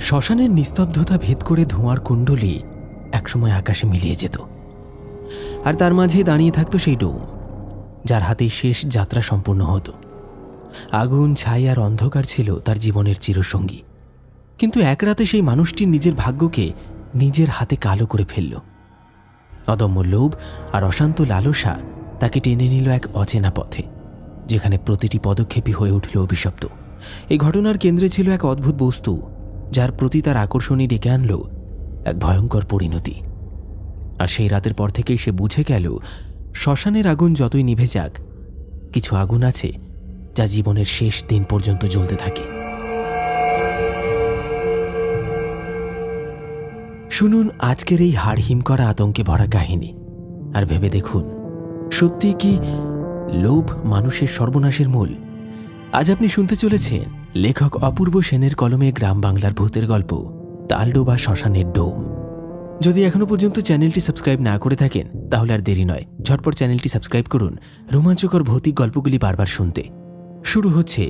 শ্মশানের নিস্তব্ধতা ভেদ করে ধোঁয়ার কুণ্ডলী একসময় আকাশে মিলিয়ে যেত, আর তার মাঝে দাঁড়িয়ে থাকতো সেই ডোম, যার হাতে শেষ যাত্রা সম্পূর্ণ হতো। আগুন, ছাই আর অন্ধকার ছিল তার জীবনের চিরসঙ্গী। কিন্তু এক রাতে সেই মানুষটি নিজের ভাগ্যকে নিজের হাতে কালো করে ফেলল। অদম্য লোভ আর অশান্ত লালসা তাকে টেনে নিল এক অচেনা পথে, যেখানে প্রতিটি পদক্ষেপই হয়ে উঠল অভিশপ্ত। এই ঘটনার কেন্দ্রে ছিল এক অদ্ভুত বস্তু, যার প্রতি তার আকর্ষণই ডেকে আনল এক ভয়ঙ্কর পরিণতি। আর সেই রাতের পর থেকেই সে বুঝে গেল, শ্মশানের আগুন যতই নিভে যাক, কিছু আগুন আছে যা জীবনের শেষ দিন পর্যন্ত জ্বলতে থাকে। শুনুন আজকের এই হাড়হিম করা আতঙ্কে ভরা কাহিনী, আর ভেবে দেখুন, সত্যি কি লোভ মানুষের সর্বনাশের মূল? আজ আপনি শুনতে চলেছেন লেখক অপূর্ব সেনের কলমে গ্রাম বাংলার ভূতের গল্প তালডোবা শ্মশানের ডোম। যদি এখনো পর্যন্ত চ্যানেলটি সাবস্ক্রাইব না করে থাকেন, তাহলে আর দেরি নয়, ঝটপট চ্যানেলটি সাবস্ক্রাইব করুন রোমাঞ্চকর ভৌতিক গল্পগুলি বারবার শুনতে। শুরু হচ্ছে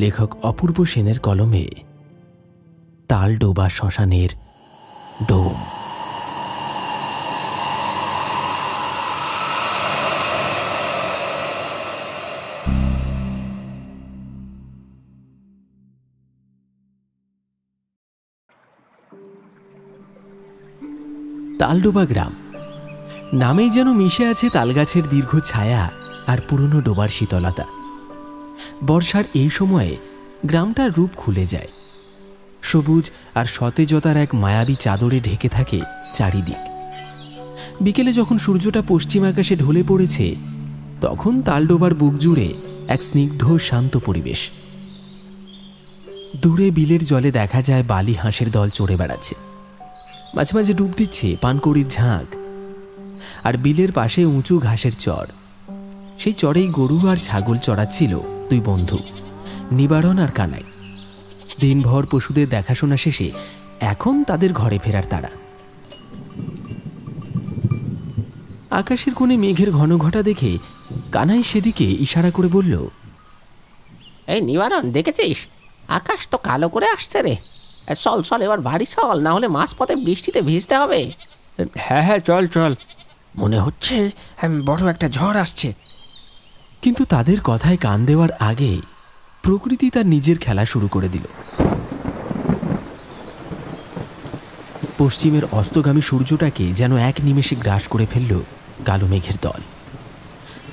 লেখক অপূর্ব সেনের কলমে তালডোবা শ্মশানের ডোম। তালডোবা গ্রাম নামেই যেন মিশে আছে তালগাছের দীর্ঘ ছায়া আর পুরনো ডোবার শীতলতা। বর্ষার এই সময়ে গ্রামটার রূপ খুলে যায়। সবুজ আর সতেজতার এক মায়াবী চাদরে ঢেকে থাকে চারিদিক। বিকেলে যখন সূর্যটা পশ্চিম আকাশে ঢলে পড়েছে, তখন তালডোবার বুক জুড়ে এক স্নিগ্ধ শান্ত পরিবেশ। দূরে বিলের জলে দেখা যায় বালি হাঁসের দল চড়ে বেড়াচ্ছে, মাঝে মাঝে ডুব দিচ্ছে পানকৌড়ির ঝাঁক। আর বিলের পাশে উঁচু ঘাসের চর, সেই চরেই গরু আর ছাগল চড়াচ্ছিল দুই বন্ধু, নিবারণ আর কানাই। দিনভর পশুদের দেখাশোনা শেষে এখন তাদের ঘরে ফেরার তাড়া। আকাশের কোণে মেঘের ঘন ঘটা দেখে কানাই সেদিকে ইশারা করে বলল, এই নিবারণ, দেখেছিস আকাশ তো কালো করে আসছে রে। চল চল, এবার বাড়ি চল, না হলে মাঝপথে বৃষ্টিতে ভিজতে হবে। হ্যাঁ হ্যাঁ, চল চল, মনে হচ্ছে বড় একটা ঝড় আসছে। কিন্তু তাদের কথায় কান দেওয়ার আগে প্রকৃতি তার নিজের খেলা শুরু করে দিল। পশ্চিমের অস্তগামী সূর্যটাকে যেন এক নিমেষে গ্রাস করে ফেলল কালো মেঘের দল।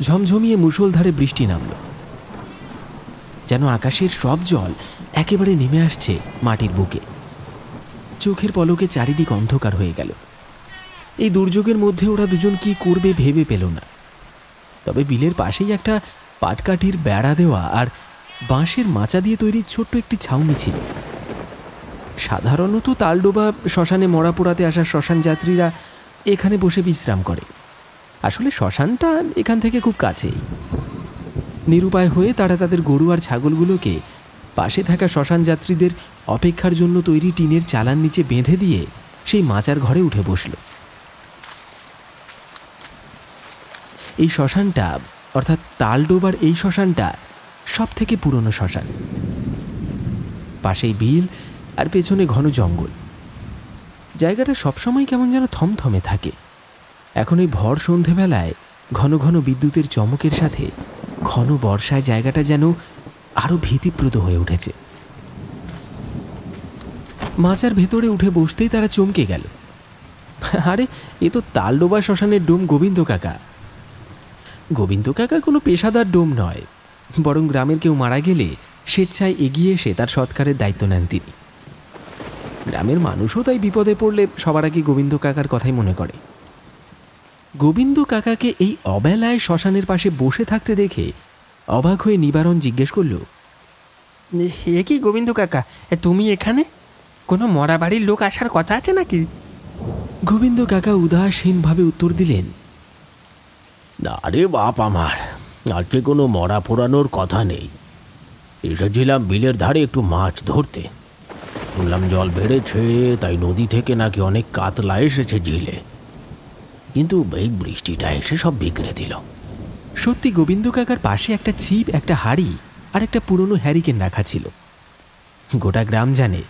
ঝমঝমিয়ে মুষলধারে বৃষ্টি নামল, যেন আকাশের সব জল একেবারে নেমে আসছে মাটির বুকে। চোখের পলকে চারিদিক অন্ধকার হয়ে গেল। এই দুর্যোগের মধ্যে ওরা দুজন কি করবে ভেবে পেল না। তবে বিলের পাশেই একটা পাটকাঠির বেড়া দেওয়া আর বাঁশের মাচা দিয়ে তৈরি ছোট্ট একটি ছাউনি ছিল। সাধারণত তালডোবা শ্মশানে মরা পোড়াতে আসা শ্মশান যাত্রীরা এখানে বসে বিশ্রাম করে। আসলে শ্মশানটা এখান থেকে খুব কাছেই। নিরুপায় হয়ে তারা তাদের গরু আর ছাগলগুলোকে পাশে থাকা শ্মশান যাত্রীদের অপেক্ষার জন্য তৈরি টিনের চালার নিচে বেঁধে দিয়ে সেই মাচার ঘরে উঠে বসল। এই শ্মশানটা, অর্থাৎ তালডোবার এই শ্মশানটা সব থেকে পুরনো শ্মশান। পাশেই বিল আর পেছনে ঘন জঙ্গল। জায়গাটা সবসময় কেমন যেন থমথমে থাকে। এখন এই ভর সন্ধেবেলায় ঘন ঘন বিদ্যুতের চমকের সাথে ঘন বর্ষায় জায়গাটা যেন আরো ভীতিপ্রদ হয়ে উঠেছে। মাচার ভেতরে উঠে বসতেই তারা চমকে গেল। আরে, এ তো তালডোবা শ্মশানের ডোম গোবিন্দ কাকা। গোবিন্দ কাকা কোনো পেশাদার ডোম নয়, বরং গ্রামের কেউ মারা গেলে স্বেচ্ছায় এগিয়ে এসে তার সৎকারের দায়িত্ব নেন তিনি। গ্রামের মানুষও তাই বিপদে পড়লে সবার আগে গোবিন্দ কাকার কথাই মনে করে। গোবিন্দ কাকাকে এই অবেলায় শ্মশানের পাশে বসে থাকতে দেখে অবাক হয়ে নিবারণ জিজ্ঞেস করল, এ কি গোবিন্দ কাকা, তুমি এখানে? কোনো মরা বাড়ির লোক আসার কথা আছে নাকি? গোবিন্দ কাকা উদাসীনভাবে উত্তর দিলেন, না রে বাপ আমার, আজকে কোনো মরা পোড়ানোর কথা নেই। এসেছিলাম বিলের ধারে একটু মাছ ধরতে। শুনলাম জল বেড়েছে, তাই নদী থেকে নাকি অনেক কাতলা এসেছে ঝিলে। কিন্তু এই বৃষ্টিটা এসে সব বিগড়ে দিল। সত্যি গোবিন্দ কাকার পাশে একটা ছিপ, একটা হাড়ি আর একটা পুরনো হ্যারিকেন রাখা ছিল। গোটা গ্রাম জানে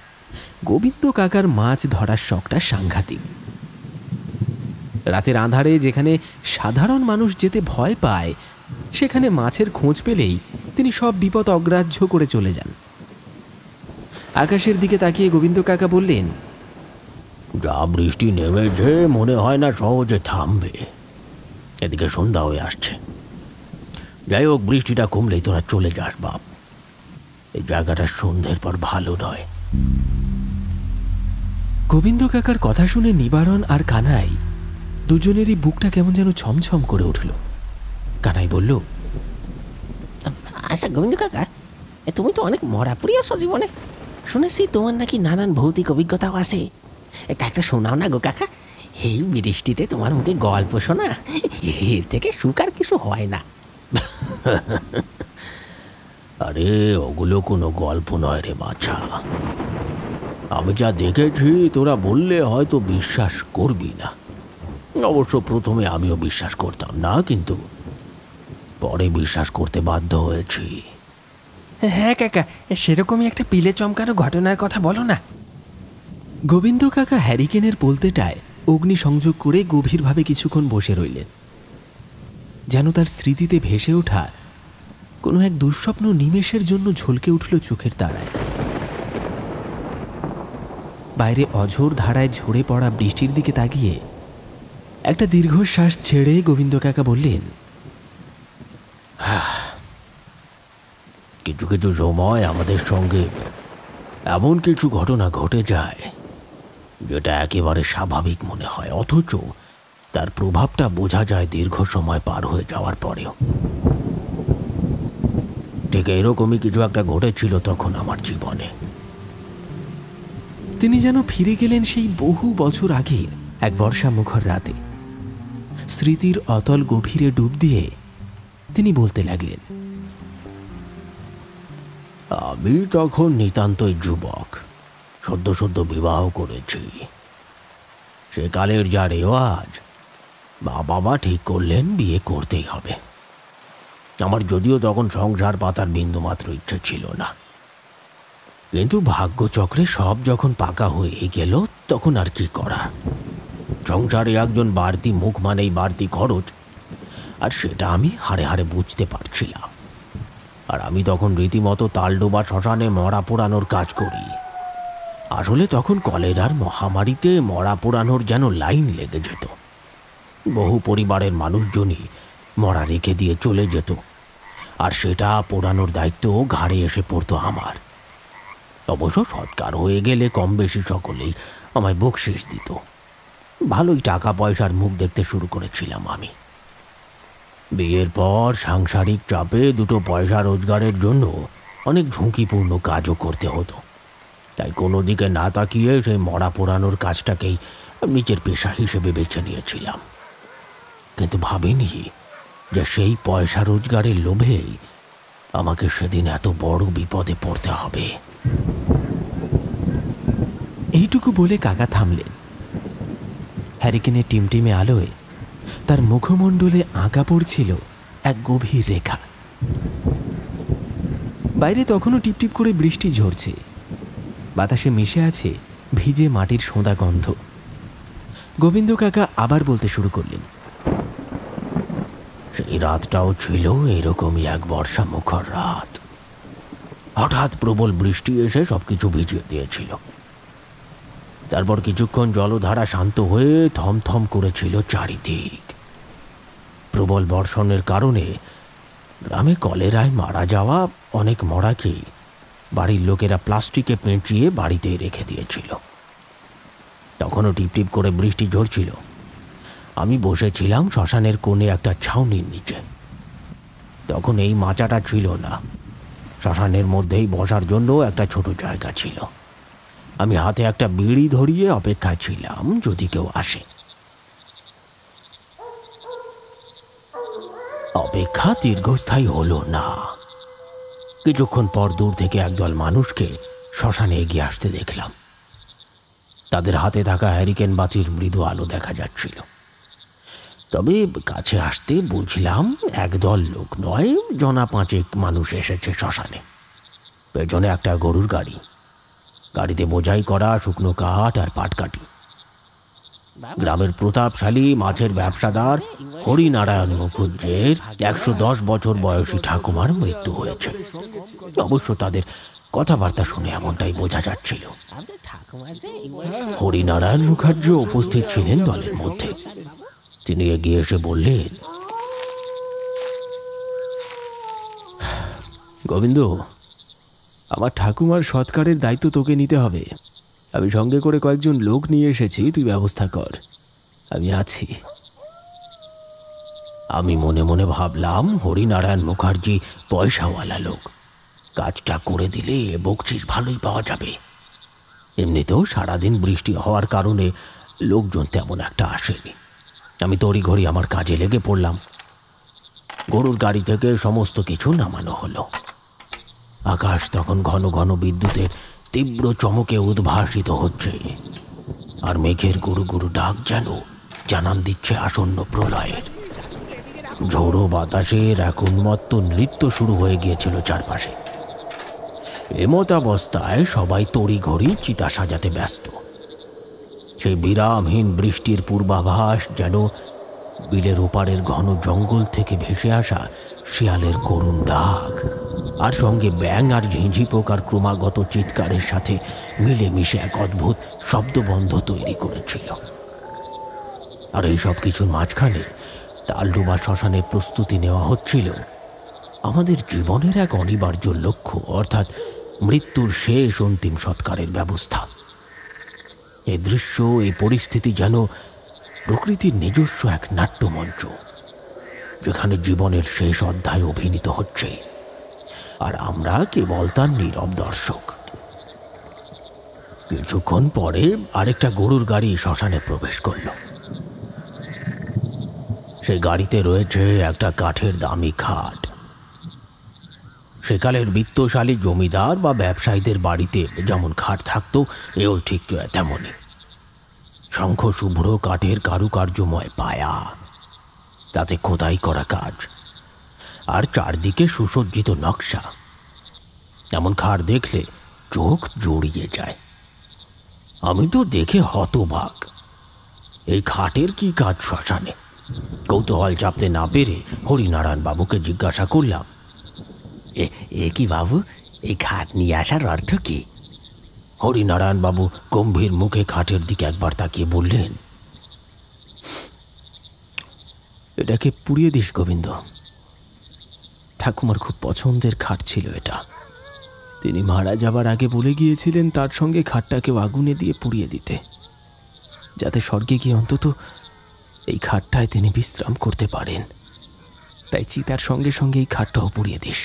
গোবিন্দ কাকার মাছ ধরার শখটা সাংঘাতিক। রাতের আঁধারে যেখানে সাধারণ মানুষ যেতে ভয় পায়, সেখানে মাছের খোঁজ পেলেই তিনি সব বিপদ অগ্রাহ্য করে চলে যান। আকাশের দিকে তাকিয়ে গোবিন্দ কাকা বললেন, যা বৃষ্টি নেমেছে মনে হয় না সহজে থামবে। এদিকে সন্ধ্যা হয়ে আসছে। যাই হোক, বৃষ্টিটা কমলেই তোরা চলে যাস বাপ। এই জায়গাটা সন্ধ্যের পর ভালো নয়। গোবিন্দ কাকার কথা শুনে নিবারণ আর কানাই দুজনেরই বুকটা কেমন যেন ছমছম করে উঠল। কানাই বলল, আচ্ছা গোবিন্দ কাকা, তুমি তো অনেক মরা পুড়িয়েছো জীবনে। শুনেছি তোমার নাকি নানান ভৌতিক অভিজ্ঞতাও আছে। একটা শোনাও না গো কাকা। এই বৃষ্টিতে তোমার মুখে গল্প শোনা, এর থেকে সুখ আর কিছু হয় না। আরে ওগুলো কোনো গল্প নয় রে বাছা। আমি যা দেখেছি তোরা বললে হয়তো বিশ্বাস করবি না। অবশ্য প্রথমে আমিও বিশ্বাস করতাম না, কিন্তু পরে বিশ্বাস করতে বাধ্য হয়েছি। হ্যাঁ কাকা, সেরকমই একটা পিলে চমকানো ঘটনার কথা বলো না। গোবিন্দ কাকা হ্যারিকেনের পোলতেটায় অগ্নি সংযোগ করে গভীরভাবে কিছুক্ষণ বসে রইলেন, যেন তার স্মৃতিতে ভেসে ওঠা কোনো এক দুঃস্বপ্ন নিমেষের জন্য ঝলকে উঠল চোখের তারায়। বাইরে অঝোর ধারায় ঝরে পড়া বৃষ্টির দিকে তাকিয়ে একটা দীর্ঘশ্বাস ছেড়ে গোবিন্দ কাকা বললেন, কিছু কিছু সময় আমাদের সঙ্গে এমন কিছু ঘটনা ঘটে যায় যেটা একেবারে স্বাভাবিক মনে হয়, অথচ তার প্রভাবটা বোঝা যায় দীর্ঘ সময় পার হয়ে যাওয়ার পরেও। ঠিক এরকমই কিছু একটা ঘটেছিল তখন আমার জীবনে। তিনি যেন ফিরে গেলেন সেই বহু বছর আগের এক বর্ষা মুখর রাতে। স্মৃতির অতল গভীরে ডুব দিয়ে তিনি বলতে লাগলেন, আমি তখন নিতান্তই যুবক, সদ্য সদ্য বিবাহ করেছি। সেকালের যা রেওয়াজ, বাবা ঠিক করলেন বিয়ে করতেই হবে। আমার যদিও তখন সংসার পাতার বিন্দুমাত্র ইচ্ছে ছিল না, কিন্তু ভাগ্যচক্রে সব যখন পাকা হয়ে গেল তখন আর কি করা। সংসারে একজন বাড়তি মুখ মানেই বাড়তি খরচ, আর সেটা আমি হাড়ে হাড়ে বুঝতে পারছিলাম। আর আমি তখন রীতিমতো তালডোবা শ্মশানে মরা পোড়ানোর কাজ করি। আসলে তখন কলেরার মহামারীতে মরা পোড়ানোর যেন লাইন লেগে যেত। বহু পরিবারের মানুষজনই মরা রেখে দিয়ে চলে যেত, আর সেটা পোড়ানোর দায়িত্ব ঘাড়ে এসে পড়তো আমার। অবশ্য সৎকার হয়ে গেলে কম বেশি সকলেই আমায় বকশিশ দিত। ভালোই টাকা পয়সার মুখ দেখতে শুরু করেছিলাম আমি। বিয়ের পর সাংসারিক চাপে দুটো পয়সা রোজগারের জন্য অনেক ঝুঁকিপূর্ণ কাজও করতে হতো। তাই কোনো দিকে না তাকিয়ে সেই মরা পোড়ানোর কাজটাকেই নিজের পেশা হিসেবে বেছে নিয়েছিলাম। কিন্তু ভাবিনি যে সেই পয়সা রোজগারের লোভেই আমাকে সেদিন এত বড় বিপদে পড়তে হবে। এইটুকু বলে কাকা থামলেন। হ্যারিকেনের টিমটিমে আলোয় তার মুখমণ্ডলে আঁকা পড়ছিল এক গভীর রেখা। বাইরে তখনও টিপটিপ করে বৃষ্টি ঝরছে, বাতাসে মিশে আছে ভিজে মাটির সোঁদা গন্ধ। গোবিন্দ কাকা আবার বলতে শুরু করলেন, সেই রাতটাও ছিল এরকমই এক বর্ষা মুখর রাত। হঠাৎ প্রবল বৃষ্টি এসে সবকিছু ভিজিয়ে দিয়েছিল। তারপর কিছুক্ষণ জলধারা শান্ত হয়ে থমথম করেছিল চারিদিক। প্রবল বর্ষণের কারণে গ্রামে কলেরায় মারা যাওয়া অনেক মরাকে বাড়ির লোকেরা প্লাস্টিকে পেঁচিয়ে বাড়িতেই রেখে দিয়েছিল। তখনও টিপটিপ করে বৃষ্টি ঝরছিল। আমি বসেছিলাম শ্মশানের কোণে একটা ছাউনির নিচে। তখন এই মাচাটা ছিল না, শ্মশানের মধ্যেই বসার জন্য একটা ছোট জায়গা ছিল। আমি হাতে একটা বিড়ি ধরিয়ে অপেক্ষায় ছিলাম যদি কেউ আসে। অপেক্ষা দীর্ঘস্থায়ী হলো না। কিছুক্ষণ পর দূর থেকে একদল মানুষকে শ্মশানে এগিয়ে আসতে দেখলাম। তাদের হাতে থাকা হ্যারিকেন বাতির মৃদু আলো দেখা যাচ্ছিল। তবে কাছে আসতে বুঝলাম একদল লোক নয়, জনা পাঁচেক মানুষ এসেছে শ্মশানে। পেছনে একটা গরুর গাড়ি, গাড়িতে বোঝাই করা শুকনো কাঠ আর পাটকাঠি। গ্রামের প্রতাপশালী মাছের ব্যবসাদার হরিনারায়ণ মুখুজ্জের 110 বছর বয়সী ঠাকুমার মৃত্যু হয়েছে। অবশ্য তাদের কথাবার্তা শুনে এমনটাই বোঝা যাচ্ছিল। হরিনারায়ণ মুখার্জি উপস্থিত ছিলেন দলের মধ্যে। তিনি এগিয়ে এসে বললেন, গোবিন্দ, আমার ঠাকুমার সৎকারের দায়িত্ব তোকে নিতে হবে। আমি সঙ্গে করে কয়েকজন লোক নিয়ে এসেছি, তুই ব্যবস্থা কর, আমি আছি। আমি মনে মনে ভাবলাম, হরিনারায়ণ মুখার্জি পয়সাওয়ালা লোক, কাজটা করে দিলে বকশিশ ভালোই পাওয়া যাবে। এমনিতেও সারাদিন বৃষ্টি হওয়ার কারণে লোকজন তেমন একটা আসেনি। আমি তড়িঘড়ি আমার কাজে লেগে পড়লাম। গরুর গাড়ি থেকে সমস্ত কিছু নামানো হলো। আকাশ তখন ঘন ঘন বিদ্যুতের তীব্র চমকে উদ্ভাসিত হচ্ছে, আর মেঘের গুরু গুরু ডাক যেন জানান দিচ্ছে আসন্ন প্রলয়ের। ঝোড়ো বাতাসের এক উন্মত্ত নৃত্য শুরু হয়ে গিয়েছিল চারপাশে। এমতাবস্থায় সবাই তড়িঘড়ি চিতা সাজাতে ব্যস্ত। সেই বিরামহীন বৃষ্টির পূর্বাভাস যেন বিলের ওপারের ঘন জঙ্গল থেকে ভেসে আসা শিয়ালের করুণ ডাক, আর সঙ্গে ব্যাঙ আর ঝিঁঝি পোকার ক্রমাগত চিৎকারের সাথে মিলেমিশে এক অদ্ভুত শব্দবন্ধ তৈরি করেছিল। আর এই সব কিছুর মাঝখানে তালডোবা শ্মশানের প্রস্তুতি নেওয়া হচ্ছিল আমাদের জীবনের এক অনিবার্য লক্ষ্য, অর্থাৎ মৃত্যুর শেষ অন্তিম সৎকারের ব্যবস্থা। এই দৃশ্য, এই পরিস্থিতি যেন প্রকৃতির নিজস্ব এক নাট্যমঞ্চ, যেখানে জীবনের শেষ অধ্যায় অভিনীত হচ্ছে, আর আমরা কেবল তার নীরব দর্শক। কিছুক্ষণ পরে আরেকটা গরুর গাড়ি শ্মশানে প্রবেশ করল। সেই গাড়িতে রয়েছে একটা কাঠের দামি খাট। সেকালের বিত্তশালী জমিদার বা ব্যবসায়ীদের বাড়িতে যেমন খাট থাকতো, এও ঠিক তেমনই। শঙ্খ শুভ্র কাঠের কারুকার্যময় পায়া, তাতে খোদাই করা কাজ, আর চারদিকে সুসজ্জিত নকশা। এমন খাট দেখলে চোখ জড়িয়ে যায়। আমি তো দেখে হতবাক। এই খাটের কি কাজ শ্মশানে? কৌতূহল চাপতে না পেরে হরিনারায়ণ বাবুকে জিজ্ঞাসা করলাম, এ কি বাবু, এই খাট নিয়ে আসার অর্থ কি? হরিনারায়ণ বাবু গম্ভীর মুখে খাটের দিকে একবার তাকিয়ে বললেন, এটাকে পুড়িয়ে দিস গোবিন্দ। ঠাকুমার খুব পছন্দের খাট ছিল এটা। তিনি মারা যাবার আগে বলে গিয়েছিলেন তার সঙ্গে খাটটাকেও আগুনে দিয়ে পুড়িয়ে দিতে, যাতে স্বর্গে গিয়ে অন্তত এই খাটটায় তিনি বিশ্রাম করতে পারেন। তাই চিতার সঙ্গে সঙ্গে এই খাটটাও পুড়িয়ে দিস।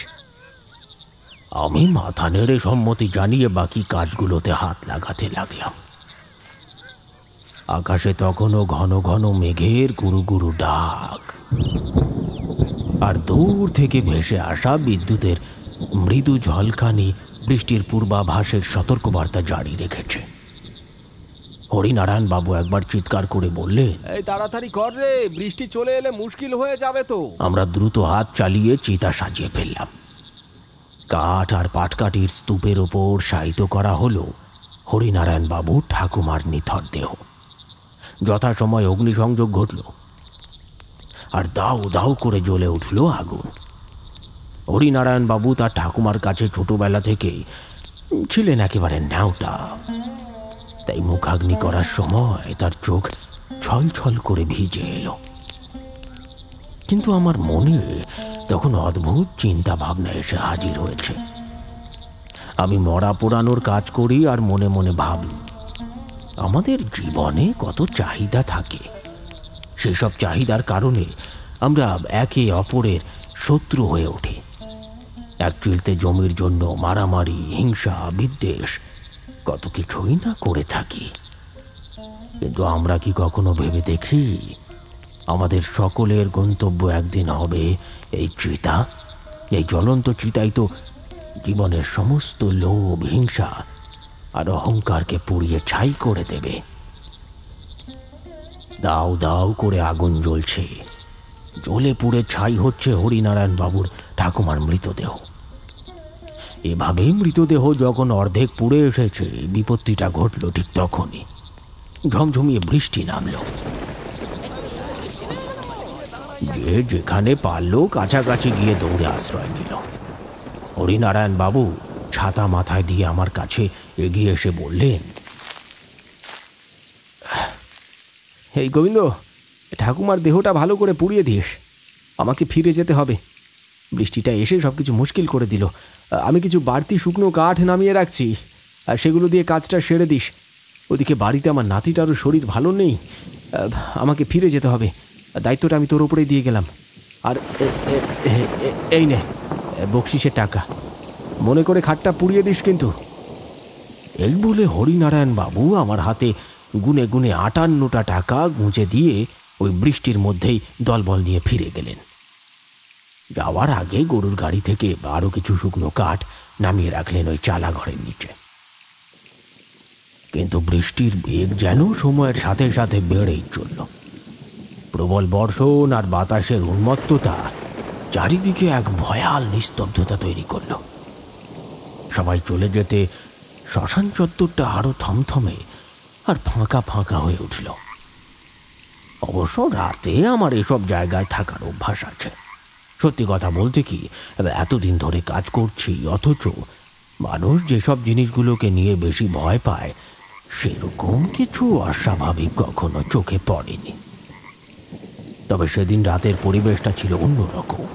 আমি মাথা নেড়ে সম্মতি জানিয়ে বাকি কাজগুলোতে হাত লাগাতে লাগলাম। আকাশে তখনও ঘন ঘন মেঘের গুরু গুরু ডাক, আর দূর থেকে ভেসে আসা বিদ্যুতের মৃদু ঝলকানি বৃষ্টির পূর্বাভাসের সতর্কবার্তা জারি রেখেছে। হরিনারায়ণ বাবু একবার চিৎকার করে বললেন, এই তাড়াতাড়ি কর রে, বৃষ্টি চলে এলে মুশকিল হয়ে যাবে তো। আমরা দ্রুত হাত চালিয়ে চিতা সাজিয়ে ফেললাম। কাঠ আর পাটকাঠির স্তূপের ওপর শায়িত করা হলো হরিনারায়ণ বাবু ঠাকুমার নিথর দেহ। যথাসময় অগ্নিসংযোগ ঘটল, আর দাউ দাউ করে জ্বলে উঠল আগুন। হরিনারায়ণ বাবু তার ঠাকুমার কাছে ছোটবেলা থেকেই ছিলেন একেবারে ন্যাওটা, তাই মুখাগ্নি করার সময় তার চোখ ছলছল করে ভিজে এলো। কিন্তু আমার মনে তখন অদ্ভুত চিন্তা ভাবনা এসে হাজির হয়েছে। আমি মরা পোড়ানোর কাজ করি আর মনে মনে ভাবি, আমাদের জীবনে কত চাহিদা থাকে। সেসব চাহিদার কারণে আমরা একে অপরের শত্রু হয়ে উঠি। এক চিলতে জমির জন্য মারামারি, হিংসা, বিদ্বেষ, কত কিছুই না করে থাকি। কিন্তু আমরা কি কখনো ভেবে দেখি, আমাদের সকলের গন্তব্য একদিন হবে এই চিতা। এই জ্বলন্ত চিতাই তো জীবনের সমস্ত লোভ, হিংসা আর অহংকারকে পুড়িয়ে ছাই করে দেবে। দাউ দাউ করে আগুন জ্বলছে, জ্বলে পুড়ে ছাই হচ্ছে হরিনারায়ণ বাবুর ঠাকুমার মৃতদেহ। এভাবেই মৃতদেহ যখন অর্ধেক পুড়ে এসেছে, বিপত্তিটা ঘটল ঠিক তখনই। ঝমঝমিয়ে বৃষ্টি নামল। যে যেখানে পারল কাছাকাছি গিয়ে দৌড়ে আশ্রয় নিল। হরিনারায়ণ বাবু ছাতা মাথায় দিয়ে আমার কাছে এগিয়ে এসে বললেন, এই গোবিন্দ, ঠাকুমার দেহটা ভালো করে পুড়িয়ে দিস। আমাকে ফিরে যেতে হবে। বৃষ্টিটা এসে সব কিছু মুশকিল করে দিল। আমি কিছু বাড়তি শুকনো কাঠ নামিয়ে রাখছি, আর সেগুলো দিয়ে কাজটা সেরে দিস। ওদিকে বাড়িতে আমার নাতিটারও শরীর ভালো নেই। আমাকে ফিরে যেতে হবে। দায়িত্বটা আমি তোর ওপরেই দিয়ে গেলাম। আর এই নে বকশিসের টাকা, মনে করে খাটটা পুড়িয়ে দিস কিন্তু। এই বলে হরিনারায়ণ বাবু আমার হাতে গুনে গুনে 58টা টাকা গুঁজে দিয়ে ওই বৃষ্টির মধ্যেই দলবল নিয়ে ফিরে গেলেন। যাওয়ার আগে গরুর গাড়ি থেকে আরও কিছু শুকনো কাঠ নামিয়ে রাখলেন ওই চালা ঘরের নিচে। কিন্তু বৃষ্টির বেগ যেন সময়ের সাথে সাথে বেড়েই চলল। প্রবল বর্ষণ আর বাতাসের উন্মত্ততা চারিদিকে এক ভয়াল নিস্তব্ধতা তৈরি করল। সবাই চলে যেতে শ্মশান চত্বরটা আরো থমথমে আর ফাঁকা ফাঁকা হয়ে উঠল। অবশ্য রাতে আমার এসব জায়গায় থাকার অভ্যাস আছে। সত্যি কথা বলতে কি, এতদিন ধরে কাজ করছি, অথচ মানুষ যেসব জিনিসগুলোকে নিয়ে বেশি ভয় পায় সেরকম কিছু অস্বাভাবিক কখনো চোখে পড়েনি। তবে সেদিন রাতের পরিবেশটা ছিল অন্যরকম,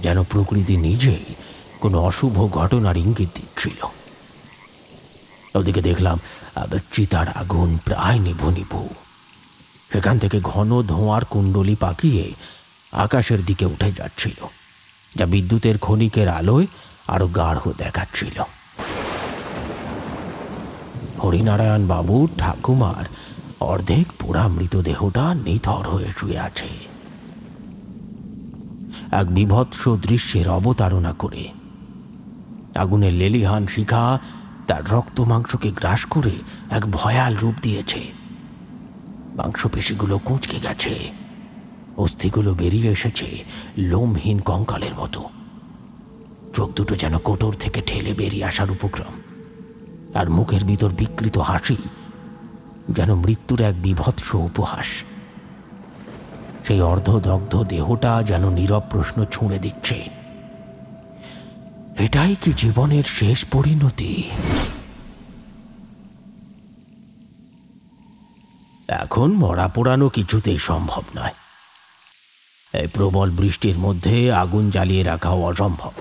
যেন প্রকৃতি নিজেই কোনো অশুভ ঘটনার ইঙ্গিত দিচ্ছিল। ওদিকে দেখলাম চিতার আগুন প্রায় নিভু নিভু। সেখান থেকে ঘন ধোঁয়ার কুণ্ডলী পাকিয়ে আকাশের দিকে উঠে যাচ্ছিল, যা বিদ্যুতের ক্ষণিকের আলোয় আরো গাঢ় দেখাচ্ছিল। হরিনারায়ণ বাবু ঠাকুমার অর্ধেক পোড়া মৃতদেহটা নিথর হয়ে শুয়ে আছে। এক বিভৎস দৃশ্যের অবতারণা করে আগুনের লেলিহান শিখা তার রক্ত মাংসকে গ্রাস করে এক ভয়াল রূপ দিয়েছে। মাংসপেশিগুলো কুঁচকে গেছে, অস্থিগুলো বেরিয়ে এসেছে লোমহীন কঙ্কালের মতো। চোখ দুটো যেন কোটর থেকে ঠেলে বেরিয়ে আসার উপক্রম, আর মুখের ভিতর বিকৃত হাসি যেন মৃত্যুর এক বিভৎস উপহাস। সেই অর্ধদগ্ধ দেহটা যেন নীরব প্রশ্ন ছুঁড়ে দিচ্ছে, এটাই কি জীবনের শেষ পরিণতি? এখন মরা পোড়ানো কিছুতেই সম্ভব নয়। এই প্রবল বৃষ্টির মধ্যে আগুন জ্বালিয়ে রাখাও অসম্ভব।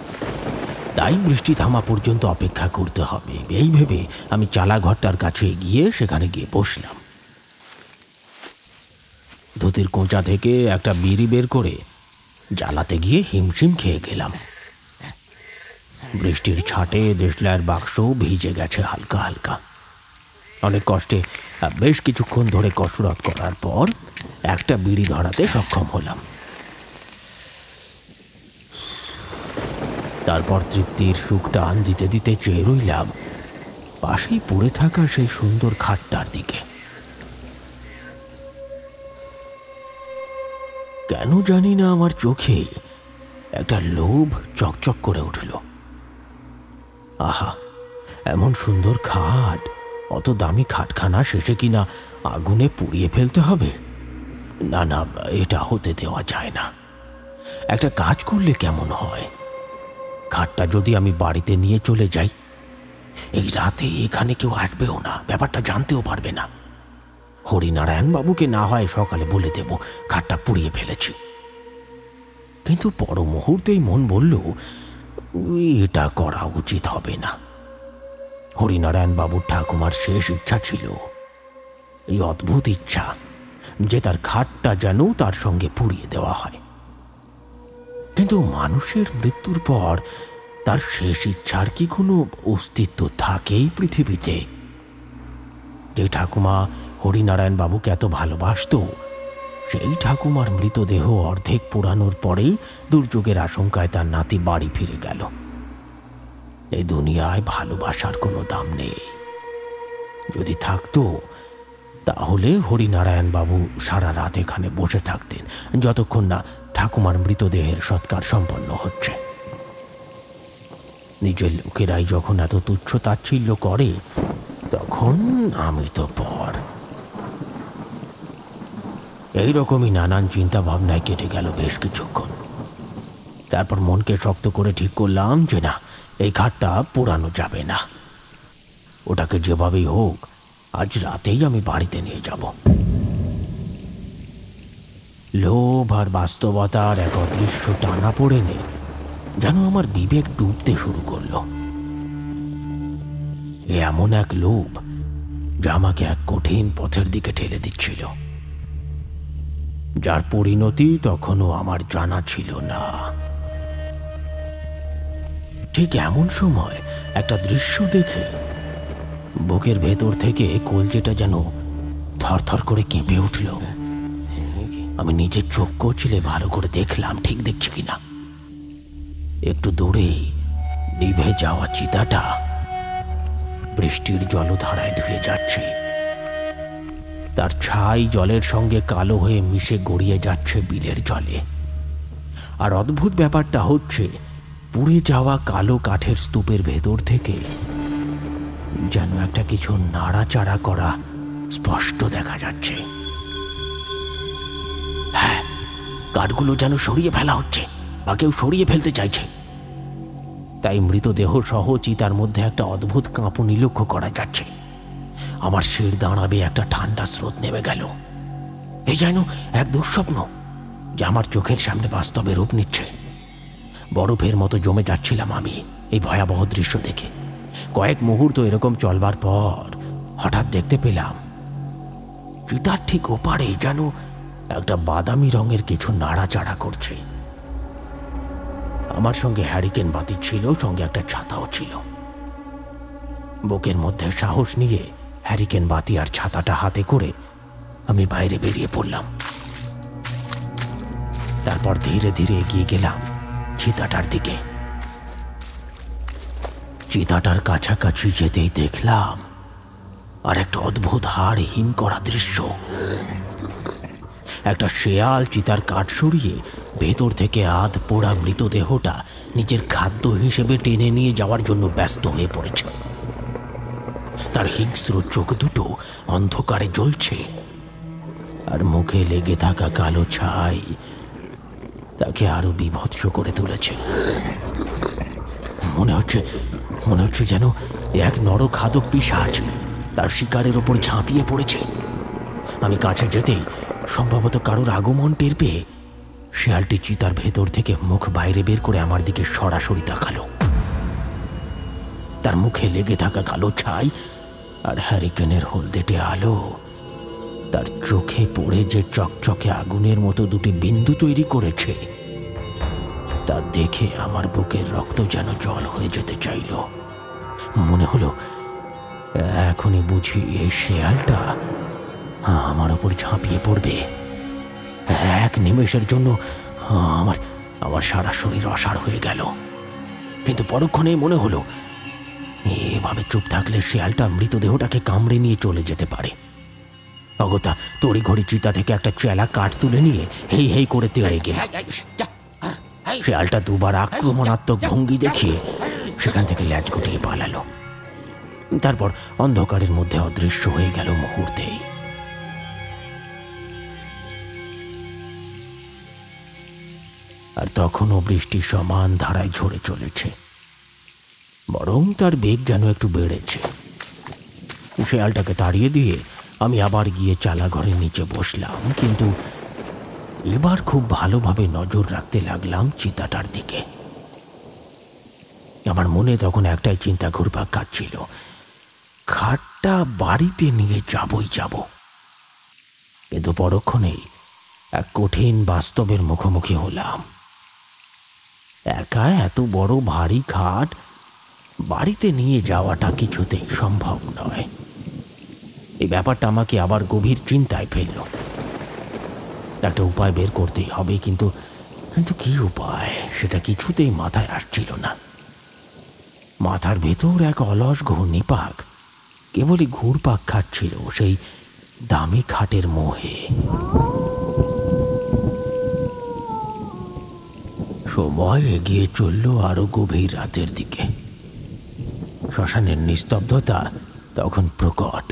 তাই বৃষ্টি থামা পর্যন্ত অপেক্ষা করতে হবে। এই ভেবে আমি চালাঘরটার কাছে গিয়ে সেখানে গিয়ে বসলাম। ধুতির কোঁচা থেকে একটা বিড়ি বের করে জ্বালাতে গিয়ে হিমশিম খেয়ে গেলাম। বৃষ্টির ছাটে দেশলাইয়ের বাক্স ভিজে গেছে হালকা হালকা। অনেক কষ্টে বেশ কিছুক্ষণ ধরে কসরত করার পর একটা বিড়ি ধরাতে সক্ষম হলাম। তারপর তৃপ্তির সুখ টান দিতে দিতে চেয়ে রইলাম পাশেই পড়ে থাকা সেই সুন্দর খাটটার দিকে। কেন জানি না আমার চোখে একটা লোভ চকচক করে উঠল। আহা, এমন সুন্দর খাট, অত দামি খাটখানা শেষে কিনা আগুনে পুড়িয়ে ফেলতে হবে? না না, এটা হতে দেওয়া যায় না। একটা কাজ করলে কেমন হয়, খাটটা যদি আমি বাড়িতে নিয়ে চলে যাই, এই রাতে এখানে কেউ আসবেও না, ব্যাপারটা জানতেও পারবে না। হরিনারায়ণ বাবুকে না হয় সকালে বলে দেব খাটটা পুড়িয়ে ফেলেছি। কিন্তু পর মুহূর্তেই মন বলল এটা করা উচিত হবে না। হরিনারায়ণ বাবুর ঠাকুমার শেষ ইচ্ছা ছিল, এই অদ্ভুত ইচ্ছা যে তার খাটটা যেন তার সঙ্গে পুড়িয়ে দেওয়া হয়। কিন্তু মানুষের মৃত্যুর পর তার শেষ ইচ্ছার কি কোনো অস্তিত্ব থাকেই পৃথিবীতে? যে ঠাকুমা হরিনারায়ণ বাবুকে এত ভালোবাসত, সেই ঠাকুমার মৃতদেহ অর্ধেক পোড়ানোর পরেই দুর্যোগের আশঙ্কায় তার নাতি বাড়ি ফিরে গেল। এই দুনিয়ায় ভালোবাসার কোনো দাম নেই। যদি থাকতো তাহলে হরিনারায়ণ বাবু সারা রাত এখানে বসে থাকতেন যতক্ষণ না ঠাকুমার মৃতদেহের সৎকার সম্পন্ন হচ্ছে। নিজের লোকেরাই যখন এত তুচ্ছ তাচ্ছিল্য করে তখন আমি তো পর। এইরকমই নানান চিন্তা ভাবনায় কেটে গেল বেশ কিছুক্ষণ। তারপর মনকে শক্ত করে ঠিক করলাম যে না, এই খাটটা পোড়ানো যাবে না। ওটাকে যেভাবেই হোক আজ রাতেই আমি বাড়িতে নিয়ে যাব। লোভ আর বাস্তবতার এক অদৃশ্য টানা পড়ে নে যেন আমার বিবেক ডুবতে শুরু করলো। এমন এক লোভ যা আমাকে এক কঠিন পথের দিকে ঠেলে দিচ্ছিল, যার পরিণতি তখনও আমার জানা ছিল না। ঠিক এমন সময় একটা দৃশ্য দেখে বুকের ভেতর থেকে কলজেটা যেন থরথর করে কেঁপে উঠল। আমি নিজের চোখ কচলে ভালো করে দেখলাম ঠিক দেখছি কিনা। একটু দূরেই নিভে যাওয়া চিতাটা বৃষ্টির জলধারায় ধুয়ে যাচ্ছে। তার ছাই জলের সঙ্গে কালো হয়ে মিশে গড়িয়ে যাচ্ছে বিলের জলে। আর অদ্ভুত ব্যাপারটা হচ্ছে, পুড়ে যাওয়া কালো কাঠের স্তূপের ভেতর থেকে যেন একটা কিছু নাড়াচাড়া করা স্পষ্ট দেখা যাচ্ছে। হ্যাঁ, কাঠগুলো যেন সরিয়ে ফেলা হচ্ছে বা কেউ সরিয়ে ফেলতে চাইছে। তাই মৃতদেহ সহ চিতার মধ্যে একটা অদ্ভুত কাঁপুনি লক্ষ্য করা যাচ্ছে। আমার শির দাঁড়াবে একটা ঠান্ডা স্রোত নেমে গেল। এই যেন এক দুঃস্বপ্ন যা আমার চোখের সামনে বাস্তবে রূপ নিচ্ছে। বরফের মতো জমে যাচ্ছিলাম আমি এই ভয়াবহ দৃশ্য দেখে। কয়েক মুহূর্ত এরকম চলবার পর হঠাৎ দেখতে পেলাম চিতার ঠিক ওপারে যেন একটা বাদামি রঙের কিছু নাড়াচাড়া করছে। আমার সঙ্গে হ্যারিকেন বাতি ছিল, সঙ্গে একটা ছাতাও ছিল। বুকের মধ্যে সাহস নিয়ে হ্যারিকেন বাতি আর ছাতাটা হাতে করে আমি বাইরে বেরিয়ে পড়লাম। তারপর ধীরে ধীরে এগিয়ে গেলাম চিতাটার দিকে। চিতাটার কাছাকাছি যেতেই দেখলাম আর একটা অদ্ভুত হাড় হিম করা দৃশ্য। একটা শেয়াল চিতার কাঠ সরিয়ে ভেতর থেকে আধ পোড়া মৃতদেহটা নিজের খাদ্য হিসেবে টেনে নিয়ে যাওয়ার জন্য ব্যস্ত হয়ে পড়েছে। তার হিংস্র চোখ দুটো অন্ধকারে জ্বলছে, আর মুখে লেগে থাকা কালো ছাই তাকে আরো বিভৎস করে তুলেছে। মনে হচ্ছে যেন এক নরখাদক পিশাচ তার শিকারের ওপর ঝাঁপিয়ে পড়েছে। আমি কাছে যেতেই সম্ভবত কারোর আগমন টের পেয়ে শেয়ালটি চিতার ভেতর থেকে মুখ বাইরে বের করে আমার দিকে সরাসরি তাকালো। তার মুখে লেগে থাকা কালো ছাই আর হ্যারিকেনের হলদেটে আলো তার চোখে পড়ে যে চকচকে আগুনের মতো দুটি বিন্দু তৈরি করেছে, তা দেখে আমার বুকের রক্ত যেন জল হয়ে যেতে চাইল। মনে হলো এখনই বুঝি এই শেয়ালটা আমার ওপর ঝাঁপিয়ে পড়বে। এক নিমেষের জন্য আমার সারা শরীর অসাড় হয়ে গেল, কিন্তু পরক্ষণেই মনে হলো এভাবে চুপ থাকলে শেয়ালটা মৃতদেহটাকে কামড়ে নিয়ে চলে যেতে পারে। অগত্যা তড়িঘড়ি চিতা থেকে একটা চেলা কাঠ তুলে নিয়ে হেই হেই করে তেড়ে গেল। শেয়ালটা দুবার আক্রমণাত্মক ভঙ্গি দেখিয়ে সেখান থেকে ল্যাজ গুটিয়ে পালালো। তারপর অন্ধকারের মধ্যে অদৃশ্য হয়ে গেল মুহূর্তেই। আর তখনও বৃষ্টি সমান ধারায় ঝরে চলেছে, বরং তার বেগ যেন একটু বেড়েছে। শেয়ালটাকে তাড়িয়ে দিয়ে আমি আবার গিয়ে চালা ঘরের নিচে বসলাম, কিন্তু এবার খুব ভালোভাবে নজর রাখতে লাগলাম চিতাটার দিকে। আমার মনে তখন একটাই চিন্তা ঘুরপাক খাচ্ছিল, খাটটা বাড়িতে নিয়ে যাবই যাব। কিন্তু পরক্ষণেই এক কঠিন বাস্তবের মুখোমুখি হলাম। একা এত বড় ভারী খাট বাড়িতে নিয়ে যাওয়াটা কিছুতেই সম্ভব নয়। এই ব্যাপারটা আমাকে আবার গভীর চিন্তায় ফেলল। একটা উপায় বের করতেই হবে, কিন্তু কি উপায় সেটা কিছুতেই মাথায় আসছিল না। মাথার ভেতর এক অলস ঘূর্ণিপাক কেবলই ঘুরপাক খাচ্ছিল সেই দামি খাটের মোহে। সময় এগিয়ে চলল আরো গভীর রাতের দিকে। শ্মশানের নিস্তব্ধতা তখন প্রকট।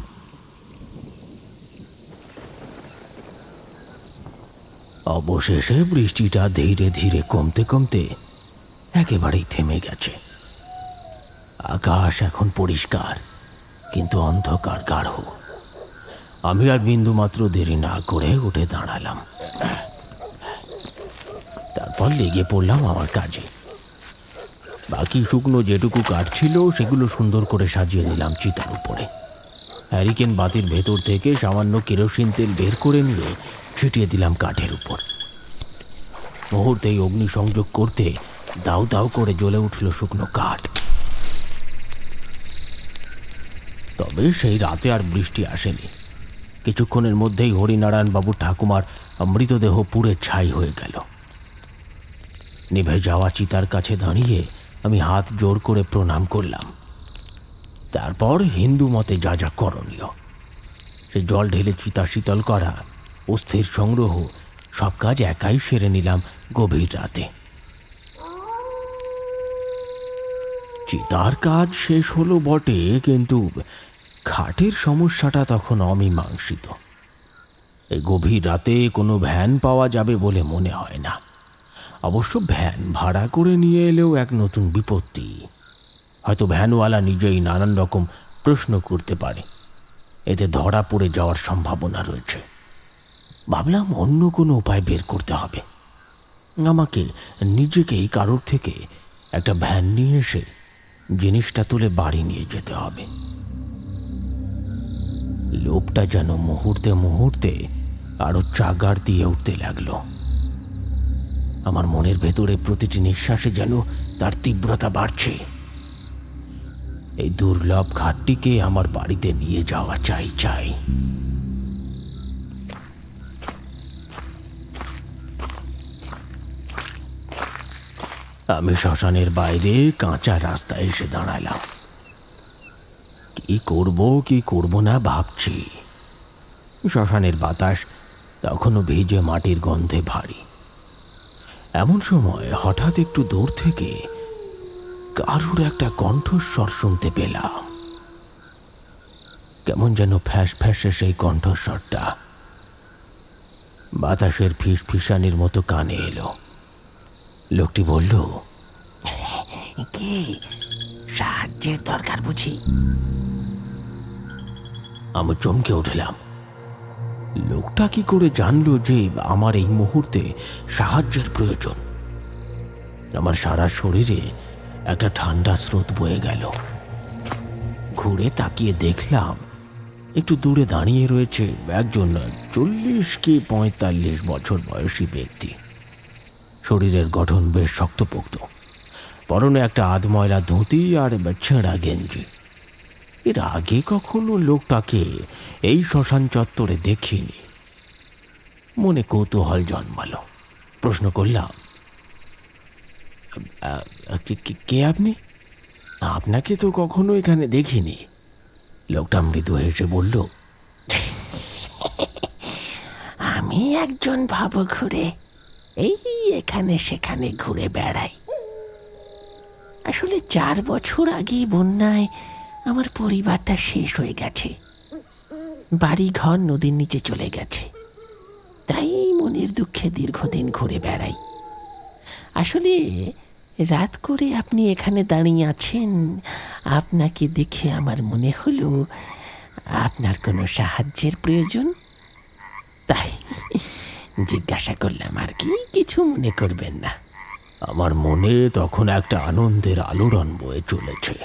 অবশেষে বৃষ্টিটা ধীরে ধীরে কমতে কমতে একেবারেই থেমে গেছে। আকাশ এখন পরিষ্কার, কিন্তু অন্ধকার গাঢ়। আমি আর বিন্দুমাত্র দেরি না করে উঠে দাঁড়ালাম। তারপর লেগে পড়লাম আমার কাজে। বাকি শুকনো যেটুকু কাঠ ছিল সেগুলো সুন্দর করে সাজিয়ে দিলাম চিতার উপরে। হ্যারিকেন বাতির ভেতর থেকে সামান্য কেরোসিন তেল বের করে নিয়ে ছিটিয়ে দিলাম কাঠের উপর। মুহূর্তেই অগ্নিসংযোগ করতে দাউ দাউ করে জ্বলে উঠল শুকনো কাঠ। তবে সেই রাতে আর বৃষ্টি আসেনি। কিছুক্ষণের মধ্যেই হরিনারায়ণবাবুর ঠাকুমার মৃতদেহ পুড়ে ছাই হয়ে গেল। নিভে যাওয়া চিতার কাছে দাঁড়িয়ে আমি হাত জোর করে প্রণাম করলাম। তারপর হিন্দু মতে যা যা করণীয়, সে জল ঢেলে চিতা শীতল করা, অস্থির সংগ্রহ, সব কাজ একাই সেরে নিলাম গভীর রাতে। চিতার কাজ শেষ হলো বটে, কিন্তু খাটের সমস্যাটা তখন অমীমাংসিত। এই গভীর রাতে কোনো ভ্যান পাওয়া যাবে বলে মনে হয় না। অবশ্য ভ্যান ভাড়া করে নিয়ে এলেও এক নতুন বিপত্তি। হয়তো ভ্যানওয়ালা নিজেই নানান রকম প্রশ্ন করতে পারে, এতে ধরা পড়ে যাওয়ার সম্ভাবনা রয়েছে। ভাবলাম অন্য কোনো উপায় বের করতে হবে। আমাকে নিজেকেই কারোর থেকে একটা ভ্যান নিয়ে এসে জিনিসটা তুলে বাড়ি নিয়ে যেতে হবে। লোভটা যেন মুহূর্তে মুহূর্তে আরো চাগার দিয়ে উঠতে লাগলো। আমার মনের ভেতরে প্রতিটি নিঃশ্বাসে যেন তার তীব্রতা বাড়ছে। এই দুর্লভ ঘাটটিকে আমার বাড়িতে নিয়ে যাওয়া চাই। আমি শ্মশানের বাইরে কাঁচা রাস্তায় এসে দাঁড়ালাম। কি করব না ভাবছি। শ্মশানের বাতাস তখনও ভিজে মাটির গন্ধে ভারী। এমন সময় হঠাৎ একটু দূর থেকে কারুর একটা কণ্ঠস্বর শুনতে পেলাম। কেমন যেন ফ্যাস ফ্যাসে সেই কণ্ঠস্বরটা বাতাসের ফিসফিসানির মতো কানে এলো। লোকটি বলল, কি সাহায্যের দরকার বুঝি? আমি চমকে উঠলাম। লোকটা কি করে জানলো যে আমার এই মুহূর্তে সাহায্যের প্রয়োজন? আমার সারা শরীরে একটা ঠান্ডা স্রোত বয়ে গেল। ঘুরে তাকিয়ে দেখলাম একটু দূরে দাঁড়িয়ে রয়েছে একজন 40 কি 45 বছর বয়সী ব্যক্তি। শরীরের গঠন বেশ শক্তপোক্ত, পরনে একটা আধময়লা ধুতি আর ছেঁড়া গেঞ্জি। এর আগে কখনো লোকটাকে এই শ্মশান চত্বরে দেখিনি। মনে কৌতূহল জন্মালো। প্রশ্ন করলাম, কে আপনি? আপনাকে তো কখনো এখানে দেখিনি। লোকটা মৃদু হেসে বলল, আমি একজন ভাবঘুরে, এই এখানে সেখানে ঘুরে বেড়াই। আসলে 4 বছর আগেই বন্যায় আমার পরিবারটা শেষ হয়ে গেছে। বাড়ি ঘর নদীর নিচে চলে গেছে, তাই মনের দুঃখে দীর্ঘদিন ঘুরে বেড়াই। আসলে রাত করে আপনি এখানে দাঁড়িয়ে আছেন, আপনাকে দেখে আমার মনে হলো আপনার কোনো সাহায্যের প্রয়োজন, তাই জিজ্ঞাসা করলাম আর কি। কিছু মনে করবেন না। আমার মনে তখন একটা আনন্দের আলোড়ন বয়ে চলেছে।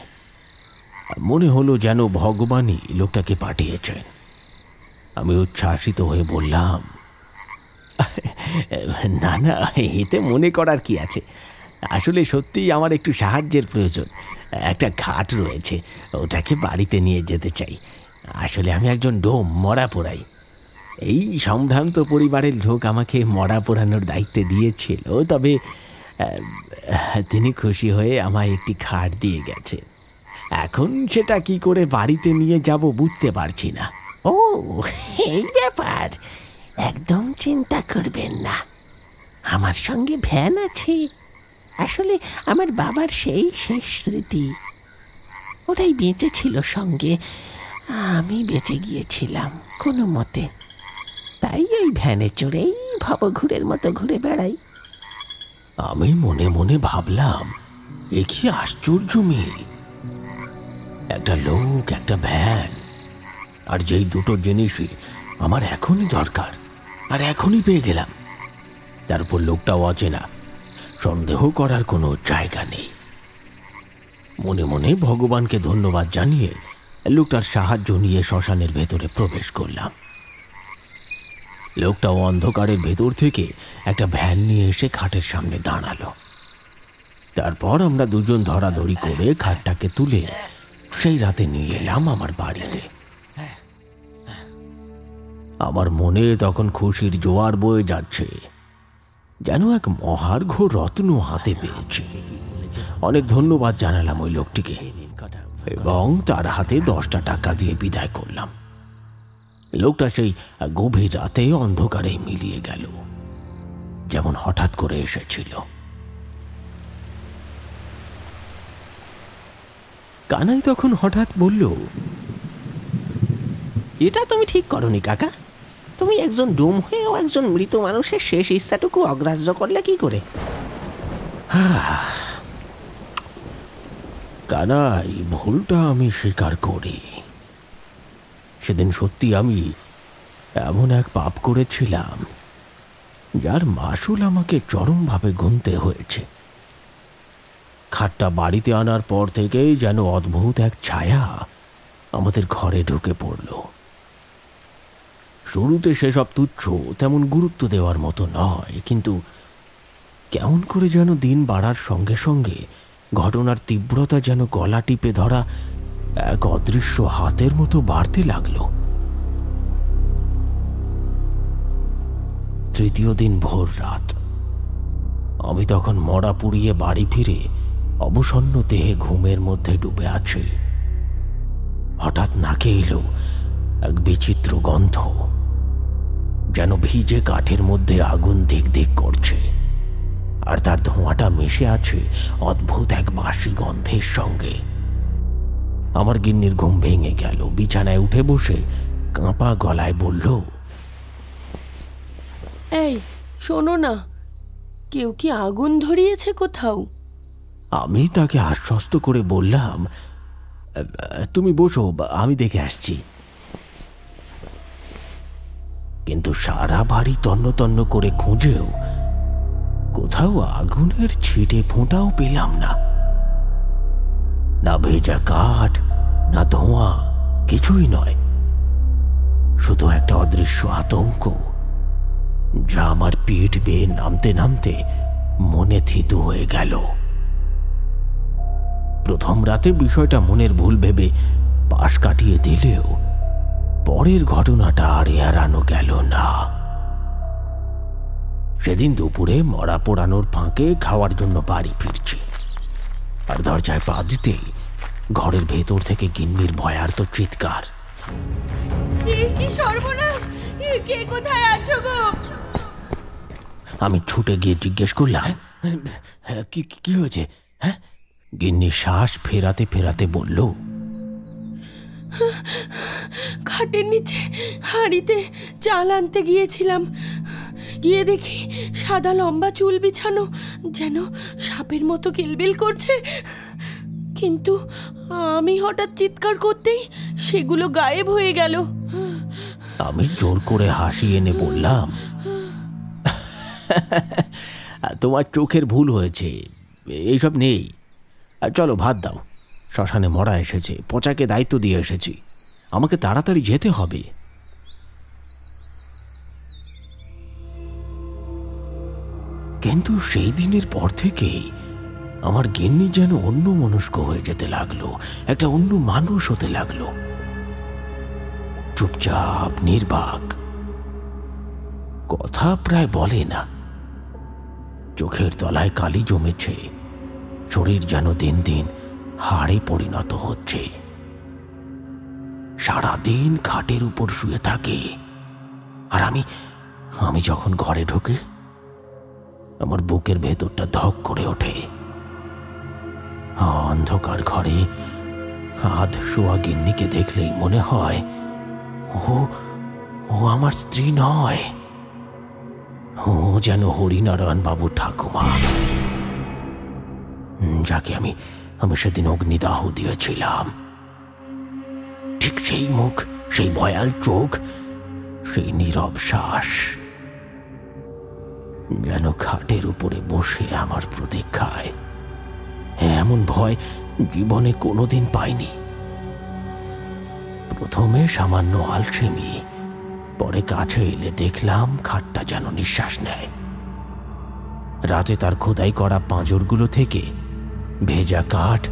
মনে হলো যেন ভগবানই লোকটাকে পাঠিয়েছেন। আমি উচ্ছ্বাসিত হয়ে বললাম, না, এতে মনে করার কি আছে। আসলে সত্যিই আমার একটু সাহায্যের প্রয়োজন। একটা ঘাট রয়েছে, ওটাকে বাড়িতে নিয়ে যেতে চাই। আসলে আমি একজন ডোম, মরা পোড়াই। এই সম্ভ্রান্ত পরিবারের লোক আমাকে মরা পোড়ানোর দায়িত্ব দিয়েছিল, তবে তিনি খুশি হয়ে আমায় একটি খাট দিয়ে গেছে। এখন সেটা কি করে বাড়িতে নিয়ে যাব বুঝতে পারছি না। ও, এই ব্যাপার। একদম চিন্তা করবেন না, আমার সঙ্গে ভ্যান আছে। আসলে আমার বাবার সেই শেষ স্মৃতি। ওটাই বেঁচে ছিল সঙ্গে, আমি বেঁচে গিয়েছিলাম কোনো মতে। তাই এই ভ্যানে চড়েই ভবঘুরের মতো ঘুরে বেড়াই। আমি মনে মনে ভাবলাম, এ কি আশ্চর্য মিল! একটা লোক, একটা ভ্যান, আর যেই দুটো জিনিসই আমার এখনই দরকার, আর এখনই পেয়ে গেলাম। তারপর লোকটাও অচেনা, সন্দেহ করার কোনো জায়গা নেই। মনে মনে ভগবানকে ধন্যবাদ জানিয়ে লোকটার সাহায্য নিয়ে শ্মশানের ভেতরে প্রবেশ করলাম। লোকটাও অন্ধকারের ভেতর থেকে একটা ভ্যান নিয়ে এসে খাটের সামনে দাঁড়ালো। তারপর আমরা দুজন ধরাধরি করে খাটটাকে তুলে সেই রাতে নিয়ে এলাম আমার বাড়িতে। আমার মনে তখন খুশির জোয়ার বয়ে যাচ্ছে, যেন এক মহার্ঘ রত্ন হাতে পেয়েছি। অনেক ধন্যবাদ জানালাম ওই লোকটিকে এবং তার হাতে 10টা টাকা দিয়ে বিদায় করলাম। লোকটা সেই গভীর রাতে অন্ধকারে মিলিয়ে গেল, যেমন হঠাৎ করে এসেছিল। কানাই তখন হঠাৎ বলল, এটা তুমি ঠিক করনি কাকা। তুমি একজন ডুম হয়েও একজন মৃত মানুষের শেষ ইচ্ছাটুকু অগ্রাহ্য করলে কি করে? কানাই, ভুলটা আমি স্বীকার করি। সেদিন সত্যি আমি এমন এক পাপ করেছিলাম যার মাসুল আমাকে চরমভাবে গুনতে হয়েছে। খাটটা বাড়িতে আনার পর থেকেই যেন অদ্ভুত এক ছায়া আমাদের ঘরে ঢুকে পড়ল। শুরুতে সেসব তুচ্ছ, তেমন গুরুত্ব দেওয়ার মতো নয়, কিন্তু কেমন করে যেন দিন বাড়ার সঙ্গে সঙ্গে ঘটনার তীব্রতা যেন গলা টিপে ধরা এক অদৃশ্য হাতের মতো বাড়তে লাগলো। তৃতীয় দিন ভোর রাত। আমি তখন মরা পুড়িয়ে বাড়ি ফিরে অবসন্ন দেহে ঘুমের মধ্যে ডুবে আছি। হঠাৎ নাকে এলো এক বিচিত্র গন্ধ, যেন ভিজে কাঠের মধ্যে আগুন দিক দিক করছে, আর তার ধোঁয়াটা মিশে আছে অদ্ভুত এক বাসি গন্ধের সঙ্গে। আমার গিন্নির ঘুম ভেঙে গেল। বিছানায় উঠে বসে কাঁপা গলায় বলল, এই শোনো না, কেউ কি আগুন ধরিয়েছে কোথাও? আমি তাকে আশ্বস্ত করে বললাম, তুমি বসো, আমি দেখে আসছি। কিন্তু সারা বাড়ি তন্ন তন্ন করে খুঁজেও কোথাও আগুনের ছিটে ফোঁটাও পেলাম না। না ভেজা কাঠ, না ধোঁয়া, কিছুই নয়। শুধু একটা অদৃশ্য আতঙ্ক, যা আমার পিঠ বেয়ে নামতে নামতে মনে থিতু হয়ে গেল। প্রথম রাতে বিষয়টা মনের ভুল ভেবে পাশ কাটিয়ে দিলেও পরের ঘটনাটা আর এড়ানো গেল না। সেদিন দুপুরে মরা পোড়ানোর ফাঁকে খাওয়ার জন্য বাড়ি ফিরছি, আর দরজায় পা দিতেই ঘরের ভেতর থেকে গিন্নির ভয়ার্ত চিৎকার। কি সর্বনাশ! কে কোথায় আছো গো? আমি ছুটে গিয়ে জিজ্ঞেস করলাম, কি হয়েছে? হ্যাঁ? গিন্নি শ্বাস ফেরাতে ফেরাতে বলল, খাটের নিচে হাঁড়িতে চাল আনতে গিয়েছিলাম, গিয়ে দেখি সাদা লম্বা চুল বিছানো, যেন সাপের মতো কিলবিল করছে। কিন্তু আমি হঠাৎ চিৎকার করতেই সেগুলো গায়েব হয়ে গেল। আমি জোর করে হাসি এনে বললাম, তোমার চোখের ভুল হয়েছে, এইসব নেই। চলো ভাত দাও, শ্মশানে মরা এসেছে, পচাকে দায়িত্ব দিয়ে এসেছি, আমাকে তাড়াতাড়ি যেতে হবে। কিন্তু সেই দিনের পর থেকেই আমার গিন্নি যেন অন্য মনস্ক হয়ে যেতে লাগলো, একটা অন্য মানুষ হতে লাগলো। চুপচাপ, নির্বাক, কথা প্রায় বলে না। চোখের তলায় কালি জমেছে, শরীর যেন দিন দিন হাড়ে পরিণত হচ্ছে। সারাদিন খাটের উপর শুয়ে থাকে, আর আমি যখন ঘরে ঢুকি আমার বুকের ভেতরটা ধক করে ওঠে। অন্ধকার ঘরে হাত শোয়া গিন্নিকে দেখলেই মনে হয় ও ও আমার স্ত্রী নয়, ও যেন হরিনারায়ণ বাবুর ঠাকুমা, যাকে আমি সেদিন অগ্নিদাহ দিয়েছিলাম। ঠিক সেই মুখ, সেই ভয়াল চোখ, সেই নীরব শ্বাস, যেন খাটের উপরে বসে আমার প্রতীক্ষায়। এমন ভয় জীবনে কোনোদিন পাইনি। প্রথমে সামান্য আলসেমি, পরে কাছে এলে দেখলাম খাটটা যেন নিঃশ্বাস নেয়। রাতে তার খোদাই করা পাঁজরগুলো থেকে ভেজা কাঠ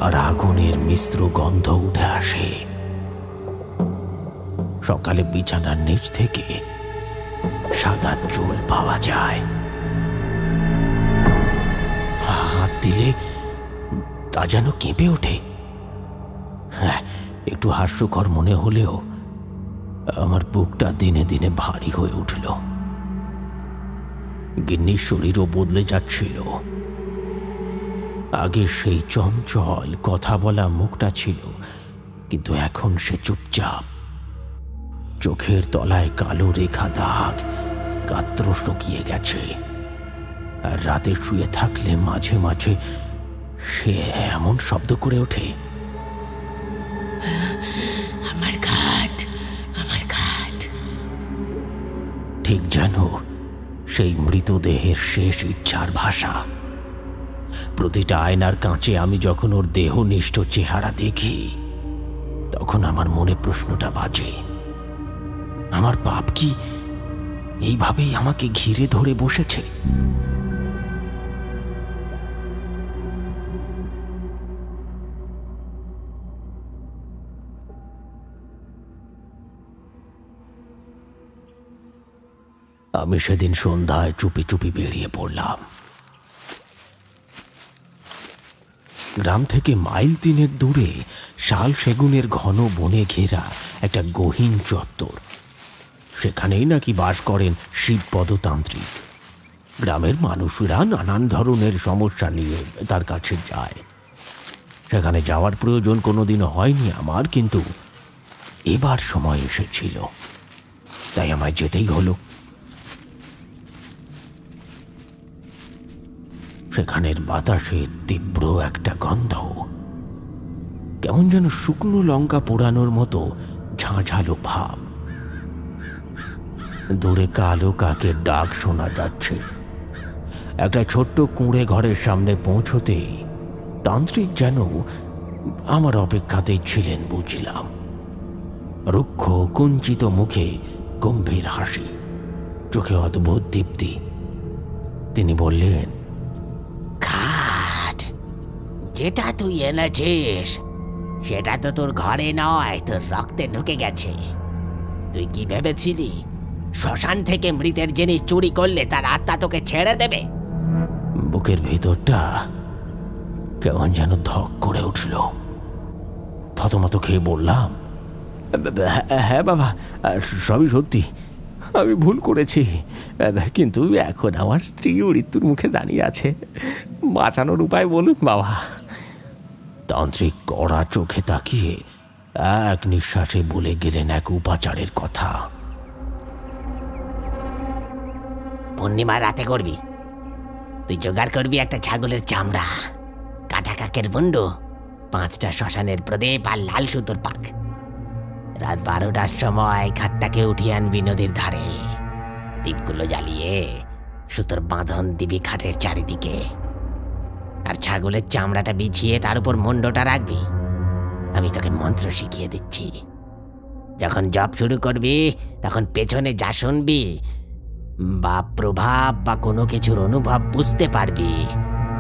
আর আগুনের মিশ্র গন্ধ উঠে আসে। সকালে বিছানার নিচ থেকে সাদা চুল পাওয়া যায়। হাত দিলে তা যেন কেঁপে ওঠে। একটু হাস্যকর মনে হলেও আমার বুকটা দিনে দিনে ভারী হয়ে উঠল। গিন্নির শরীরও বদলে যাচ্ছিল। আগে সেই চঞ্চল কথা বলা মুখটা ছিল, কিন্তু এখন সে চুপচাপ। চোখের তলায় কালো রেখা দাগ, গাত্র শুকিয়ে গেছে। আর রাতে শুয়ে থাকলে মাঝে মাঝে সে এমন শব্দ করে ওঠে, আমার ঘাট, আমার ঘাট। ঠিক যেন সেই মৃতদেহের শেষ ইচ্ছার ভাষা। প্রতিটা আয়নার কাঁচে আমি যখন ওর দেহনিষ্ঠ চেহারা দেখি, তখন আমার মনে প্রশ্নটা বাজে, আমার পাপ কি এইভাবেই আমাকে ঘিরে ধরে বসেছে? আমি সেদিন সন্ধ্যায় চুপি চুপি বেরিয়ে পড়লাম। গ্রাম থেকে মাইল 3 দূরে শাল সেগুনের ঘন বনে ঘেরা একটা গহীন চত্বর। সেখানেই নাকি বাস করেন শিবপদতান্ত্রিক। গ্রামের মানুষরা নানান ধরনের সমস্যা নিয়ে তার কাছে যায়। সেখানে যাওয়ার প্রয়োজন কোনোদিনও হয়নি আমার, কিন্তু এবার সময় এসেছিল, তাই আমায় যেতেই হলো। সেখানের বাতাসে তীব্র একটা গন্ধ, কেমন যেন শুকনো লঙ্কা পোড়ানোর মতো ঝাঁঝালো ভাব। দূরে কালো কাকের ডাক শোনা যাচ্ছে। একটা ছোট্ট কুঁড়ে ঘরের সামনে পৌঁছতেই তান্ত্রিক যেন আমার অপেক্ষাতেই ছিলেন বুঝলাম। রুক্ষ কুঞ্চিত মুখে গম্ভীর হাসি, চোখে অদ্ভুত দীপ্তি। তিনি বললেন, খাট যেটা তুই এনেছিস সেটা তো তোর ঘরে নয়, তোর রক্তে ঢুকে গেছে। তুই কি ভেবেছিলি শ্মশান থেকে মৃতের জিনিস চুরি করলে তার আত্মা তোকে ছেড়ে দেবে? বুকের ভেতরটা কেমন যেন ধক করে উঠল। থতমত খেয়ে বললাম, হ্যাঁ বাবা, সবই সত্যি, আমি ভুল করেছি, কিন্তু এখন আমার স্ত্রী মৃত্যুর মুখে দাঁড়িয়ে আছে। বাঁচানোর উপায় বলুন বাবা। তান্ত্রিক কড়া চোখে তাকিয়ে এক নিঃশ্বাসে বলে গেলেন এক উপাচারের কথা। পূর্ণিমা রাতে করবি। তুই জোগাড় করবি একটা ছাগলের চামড়া, কাটা কাকের বন্ডু, 5টা শ্মশানের প্রদীপ আর লাল সুতোর পাক। রাত 12টার সময় ঘাটটাকে উঠিয়ে আনবি নদীর ধারে। দ্বীপগুলো জ্বালিয়ে সুতোর বাঁধন দিবি খাটের চারিদিকে, আর ছাগলের চামড়াটা বিছিয়ে তার উপর মুন্ডটা রাখবি। আমি তোকে মন্ত্র শিখিয়ে দিচ্ছি। যখন জপ শুরু করবি তখন পেছনে যা শুনবি বা প্রভাব বা কোনো কিছুর অনুভব বুঝতে পারবি,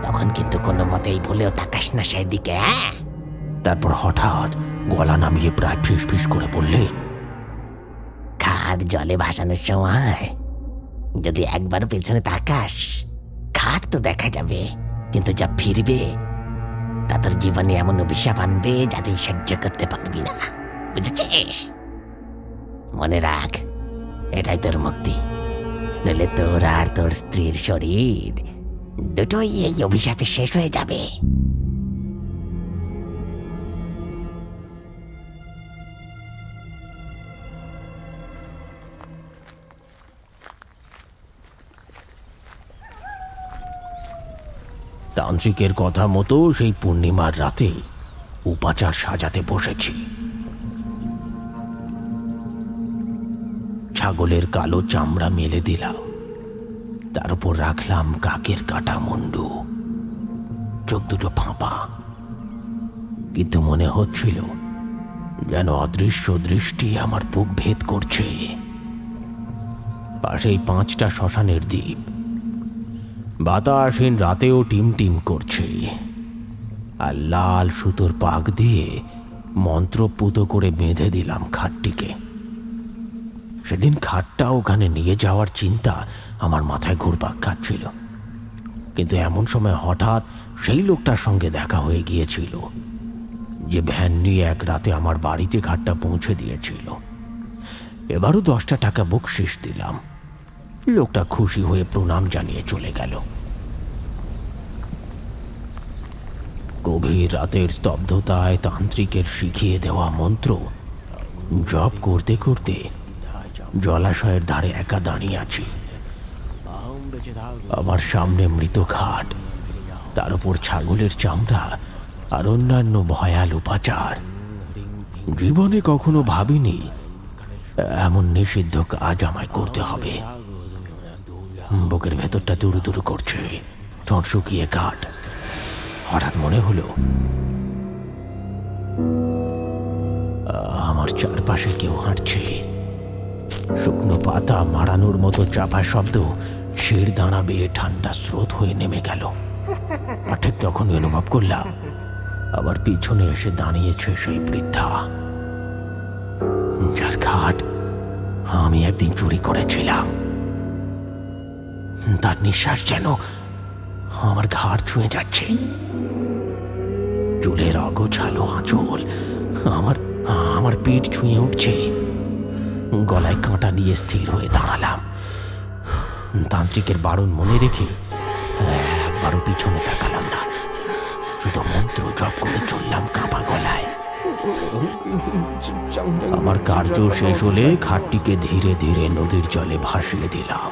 তখন কিন্তু কোনো মতেই ভুলেও তাকাস না সেদিকে। হ্যাঁ? তারপর হঠাৎ গলা নামিয়ে প্রায় ফিস ফিস করে বললেন, খাট জলে ভাসানোর সময় যদি একবার পেছনে তাকাস, খাট তো দেখা যাবে, কিন্তু যা ফিরবে তা তোর জীবনে এমন অভিশাপ আনবে যা তুই সহ্য করতে পারবি না। বুঝেছিস? মনে রাখ, এটাই তোর মুক্তি। নইলে তোর আর তোর স্ত্রীর শরীর দুটোই এই অভিশাপে শেষ হয়ে যাবে। তান্ত্রিকের কথা মতো সেই পূর্ণিমার রাতে উপাচার সাজাতে বসেছি। ছাগলের কালো চামড়া মেলে দিলাম, তার উপর রাখলাম কাকের কাটা মুন্ডু, চোখ দুটো ফাঁপা, কিন্তু মনে হচ্ছিল যেন অদৃশ্য দৃষ্টি আমার বুক ভেদ করছে। পাশেই 5টা শ্মশানের দ্বীপ, বাতাসহীন রাতেও টিম টিম করছে, আর লাল সুতোর পাক দিয়ে মন্ত্রপুত করে বেঁধে দিলাম খাটটিকে। সেদিন খাটটা ওখানে নিয়ে যাওয়ার চিন্তা আমার মাথায় ঘুরপাক খাচ্ছিল, কিন্তু এমন সময় হঠাৎ সেই লোকটার সঙ্গে দেখা হয়ে গিয়েছিল যে ভ্যান নিয়ে এক রাতে আমার বাড়িতে খাটটা পৌঁছে দিয়েছিল। এবারও 10টা টাকা বকশিশ দিলাম। লোকটা খুশি হয়ে প্রণাম জানিয়ে চলে গেল। গভীর রাতের স্তব্ধতায় তান্ত্রিকের শিখিয়ে দেওয়া মন্ত্র জপ করতে করতে জলাশয়ের ধারে একা দাঁড়িয়ে আছি। আমার সামনে মৃত খাট, তার উপর ছাগলের চামড়া আর অন্যান্য ভয়াল উপাচার। জীবনে কখনো ভাবিনি এমন নিষিদ্ধ কাজ আমায় করতে হবে। বুকের ভেতরটা দুরু দুরু করছে, ঠোঁট শুকিয়ে কাঠ। হঠাৎ মনে হলো আমার চারপাশে কেউ হাঁটছে। শুকনো পাতা মারানোর মতো চাপা শব্দ শির দাঁড়া বেয়ে ঠান্ডা স্রোত হয়ে নেমে গেল। আর ঠিক তখনই অনুভব করলাম আবার পিছনে এসে দাঁড়িয়েছে সেই বৃদ্ধা, যার খাট আমি একদিন চুরি করেছিলাম। তার নিঃশ্বাস যেন আমার ঘাড় ছুঁয়ে যাচ্ছে। চুলের অগোছালো আঁচল আমার পিঠ ছুঁয়ে উঠছে। গলায় কাঁটা নিয়ে স্থির হয়ে দাঁড়ালাম। তান্ত্রিকের বারণ মনে রেখে একবারও পিছনে তাকালাম না, শুধু মন্ত্র জপ করে চললাম কাঁপা গলায়। আমার কার্য শেষ হলে খাটটিকে ধীরে ধীরে নদীর জলে ভাসিয়ে দিলাম।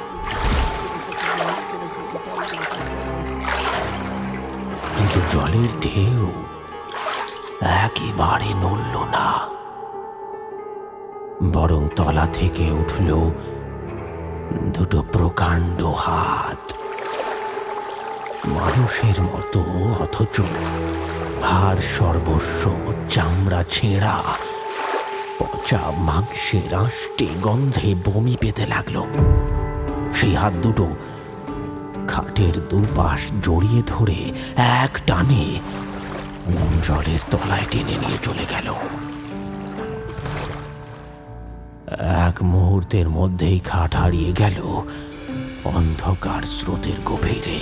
কিন্তু জলের ঢেউ একেবারে নড়ল না, বরং তলা থেকে উঠল দুটো প্রকাণ্ড হাত, মানুষের মতো, অথচ হাড় সর্বস্ব, চামড়া ছেঁড়া, পচা মাংসের আষ্টে গন্ধে বমি পেতে লাগলো। সেই হাত দুটো খাটের দুপাশ জড়িয়ে ধরে এক টানে জলের তলায় টেনে নিয়ে চলে গেল। এক মুহূর্তের মধ্যেই খাট হারিয়ে গেল অন্ধকার স্রোতের গভীরে।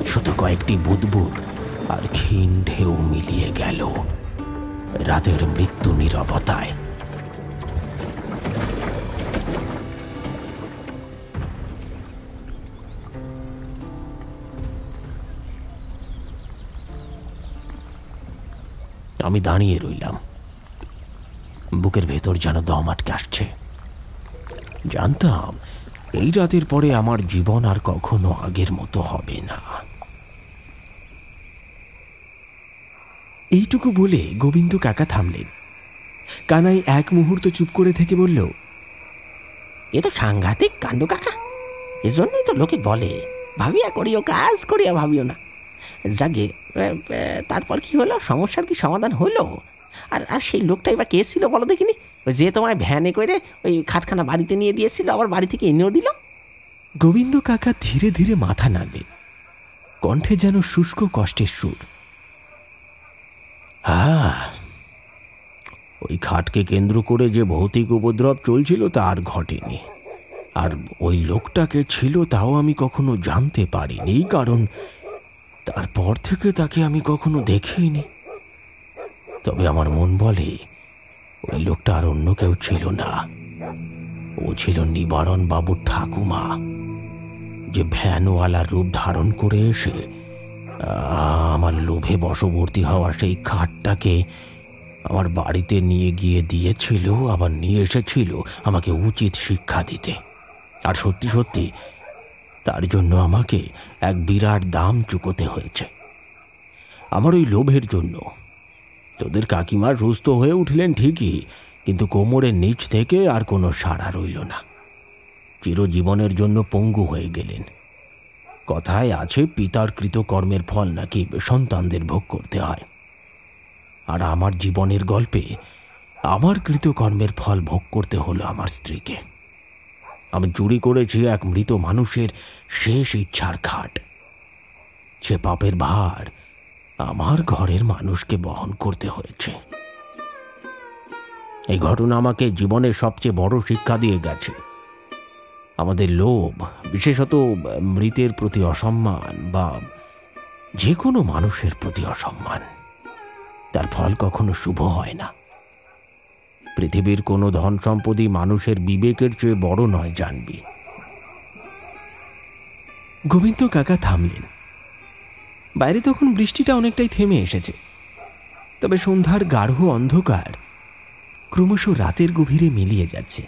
শুধু কয়েকটি বুদবুদ আর ক্ষীণ ঢেউ মিলিয়ে গেল রাতের মৃত্যু নীরবতায়। আমি দাঁড়িয়ে রইলাম, বুকের ভেতর যেন দম আটকে আসছে। জানতাম এই রাতের পরে আমার জীবন আর কখনো আগের মতো হবে না। এইটুকু বলে গোবিন্দ কাকা থামলেন। কানাই এক মুহূর্ত চুপ করে থেকে বলল, এ তো সাংঘাতিক কাণ্ড কাকা। এজন্যই তো লোকে বলে ভাবিয়া করিও কাজ, করিয়া ভাবিও না। যাকে তারপর কি হলো? সমস্যার কি সমাধান হলো? আর আর সেই লোকটাই বা কে ছিল বলো দেখিনি? ওই যে তোমায় ভ্যানে করে ওই খাটখানা বাড়িতে নিয়ে দিয়েছিল, আবার বাড়ি থেকে এনেও দিল। গোবিন্দ কাকা ধীরে ধীরে মাথা নাড়লেন, কণ্ঠে যেন শুষ্ক কষ্টের সুর। হ্যাঁ, ওই খাটকে কেন্দ্র করে যে ভৌতিক উপদ্রব চলছিল তা আর ঘটেনি। আর ওই লোকটাকে ছিল তাও আমি কখনো জানতে পারিনি, কারণ তারপর থেকে তাকে আমি কখনো দেখিনি। তবে আমার মন বলে ওই লোকটা আর অন্য কেউ ছিল না, ও ছিল নিবারণ বাবুর ঠাকুমা, যে ভ্যানওয়ালার রূপ ধারণ করে এসে আমার লোভে বশবর্তী হওয়া সেই খাটটাকে আমার বাড়িতে নিয়ে গিয়ে দিয়েছিল, আবার নিয়ে এসেছিল আমাকে উচিত শিক্ষা দিতে। আর সত্যি সত্যি তার জন্য আমাকে এক বিরাট দাম চুকোতে হয়েছে। আমার ওই লোভের জন্য। তোদের কাকিমা সুস্থ হয়ে উঠলেন ঠিকই, কিন্তু কোমরের নিচ থেকে আর কোনো সাড়া রইল না। চিরজীবনের জন্য পঙ্গু হয়ে গেলেন। কথায় আছে, পিতার কৃতকর্মের ফল নাকি সন্তানদের ভোগ করতে হয়। আর আমার জীবনের গল্পে আমার কৃতকর্মের ফল ভোগ করতে হলো আমার স্ত্রীকে। আমি চুরি করেছি এক মৃত মানুষের শেষ ইচ্ছার খাট। সে পাপের ভার আমার ঘরের মানুষকে বহন করতে হয়েছে। এই ঘটনা আমাকে জীবনের সবচেয়ে বড় শিক্ষা দিয়ে গেছে। আমাদের লোভ, বিশেষত মৃতের প্রতি অসম্মান বা যে কোনো মানুষের প্রতি অসম্মান, তার ফল কখনো শুভ হয় না। পৃথিবীর কোনো ধন সম্পদই মানুষের বিবেকের চেয়ে বড় নয়, জানবি। গোবিন্দ কাকা থামলেন। বাইরে তখন বৃষ্টিটা অনেকটাই থেমে এসেছে, তবে সন্ধ্যার গাঢ় অন্ধকার ক্রমশ রাতের গভীরে মিলিয়ে যাচ্ছে।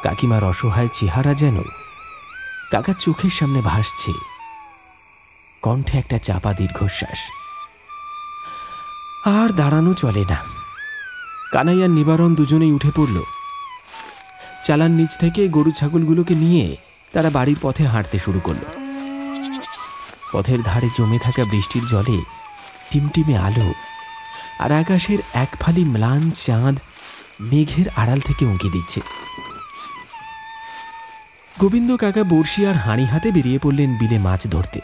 কাকিমার অসহায় চেহারা যেন কাকার চোখের সামনে ভাসছে। কণ্ঠে একটা চাপা দীর্ঘশ্বাস। আর দাঁড়ানো চলে না। কানাই আর নিবারণ দুজনেই উঠে পড়ল। চালার নিচ থেকে গরু ছাগলগুলোকে নিয়ে তারা বাড়ির পথে হাঁটতে শুরু করল। পথের ধারে জমে থাকা বৃষ্টির জলে টিমটিমে আলো আর আকাশের এক ফালি ম্লান চাঁদ মেঘের আড়াল থেকে উঁকি দিচ্ছে। গোবিন্দ কাকা বড়শি আর হাঁড়ি হাতে বেরিয়ে পড়লেন বিলে মাছ ধরতে।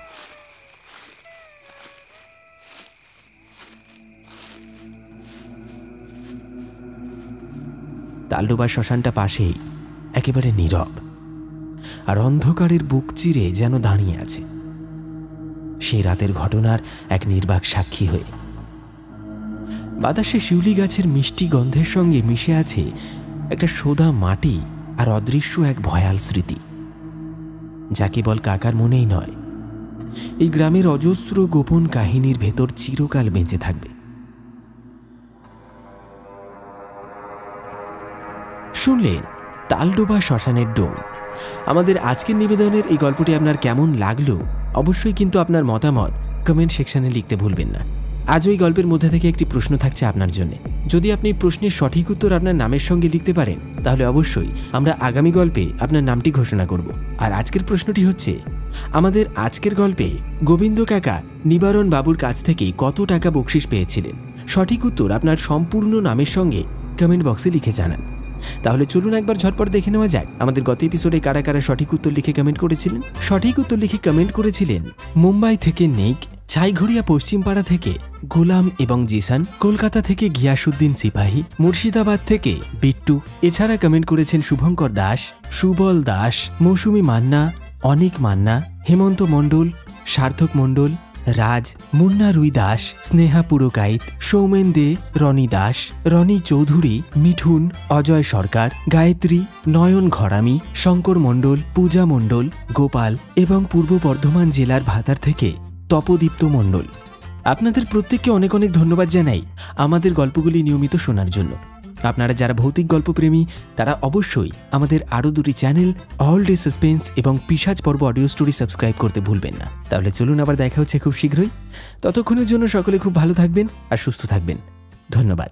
তালডোবা শ্মশানটা পাশেই, একেবারে নীরব, আর অন্ধকারের বুক চিরে যেন দাঁড়িয়ে আছে সেই রাতের ঘটনার এক নির্বাক সাক্ষী হয়ে। বাতাসে শিউলি গাছের মিষ্টি গন্ধের সঙ্গে মিশে আছে একটা সোদা মাটি আর অদৃশ্য এক ভয়াল স্মৃতি, যা কেবল কাকার মনেই নয়, এই গ্রামের অজস্র গোপন কাহিনীর ভেতর চিরকাল বেঁচে থাকবে। শুনলেন তালডোবা শ্মশানের ডোম। আমাদের আজকের নিবেদনের এই গল্পটি আপনার কেমন লাগলো অবশ্যই কিন্তু আপনার মতামত কমেন্ট সেকশনে লিখতে ভুলবেন না। আজ ওই গল্পের মধ্যে থেকে একটি প্রশ্ন থাকছে আপনার জন্য। যদি আপনি প্রশ্নের সঠিক উত্তর আপনার নামের সঙ্গে লিখতে পারেন, তাহলে অবশ্যই আমরা আগামী গল্পে আপনার নামটি ঘোষণা করব। আর আজকের প্রশ্নটি হচ্ছে, আমাদের আজকের গল্পে গোবিন্দ কাকা নিবারণ বাবুর কাছ থেকে কত টাকা বকশিশ পেয়েছিলেন? সঠিক উত্তর আপনার সম্পূর্ণ নামের সঙ্গে কমেন্ট বক্সে লিখে জানান। তাহলে চলুন একবার ঝটপট দেখে নেওয়া যাক আমাদের গত এপিসোডে কারা কারা সঠিক উত্তর লিখে কমেন্ট করেছিলেন। সঠিক উত্তর লিখে কমেন্ট করেছিলেন মুম্বাই থেকে নেক, ছাইঘড়িয়া পশ্চিমপাড়া থেকে গোলাম এবং জিসান, কলকাতা থেকে গিয়াসুদ্দিন সিপাহী, মুর্শিদাবাদ থেকে বিট্টু। এছাড়া কমেন্ট করেছেন শুভঙ্কর দাস, সুবল দাস, মৌসুমী মান্না, অনিক মান্না, হেমন্ত মণ্ডল, সার্থক মণ্ডল, রাজ, মুন্না রুই দাস, স্নেহা পুরকাইত, সৌমেন দে, রনি দাস, রনি চৌধুরী, মিঠুন, অজয় সরকার, গায়ত্রী, নয়ন ঘরামি, শঙ্কর মণ্ডল, পূজা মণ্ডল, গোপাল এবং পূর্ব বর্ধমান জেলার ভাতার থেকে তপদীপ্ত মণ্ডল। আপনাদের প্রত্যেককে অনেক অনেক ধন্যবাদ জানাই আমাদের গল্পগুলি নিয়মিত শোনার জন্য। আপনারা যারা ভৌতিক গল্পপ্রেমী তারা অবশ্যই আমাদের আরও দুটি চ্যানেল অল ডে সাসপেন্স এবং পিশাচ পর্ব অডিও স্টোরি সাবস্ক্রাইব করতে ভুলবেন না। তাহলে চলুন আবার দেখা হচ্ছে খুব শীঘ্রই। ততক্ষণের জন্য সকলে খুব ভালো থাকবেন আর সুস্থ থাকবেন। ধন্যবাদ।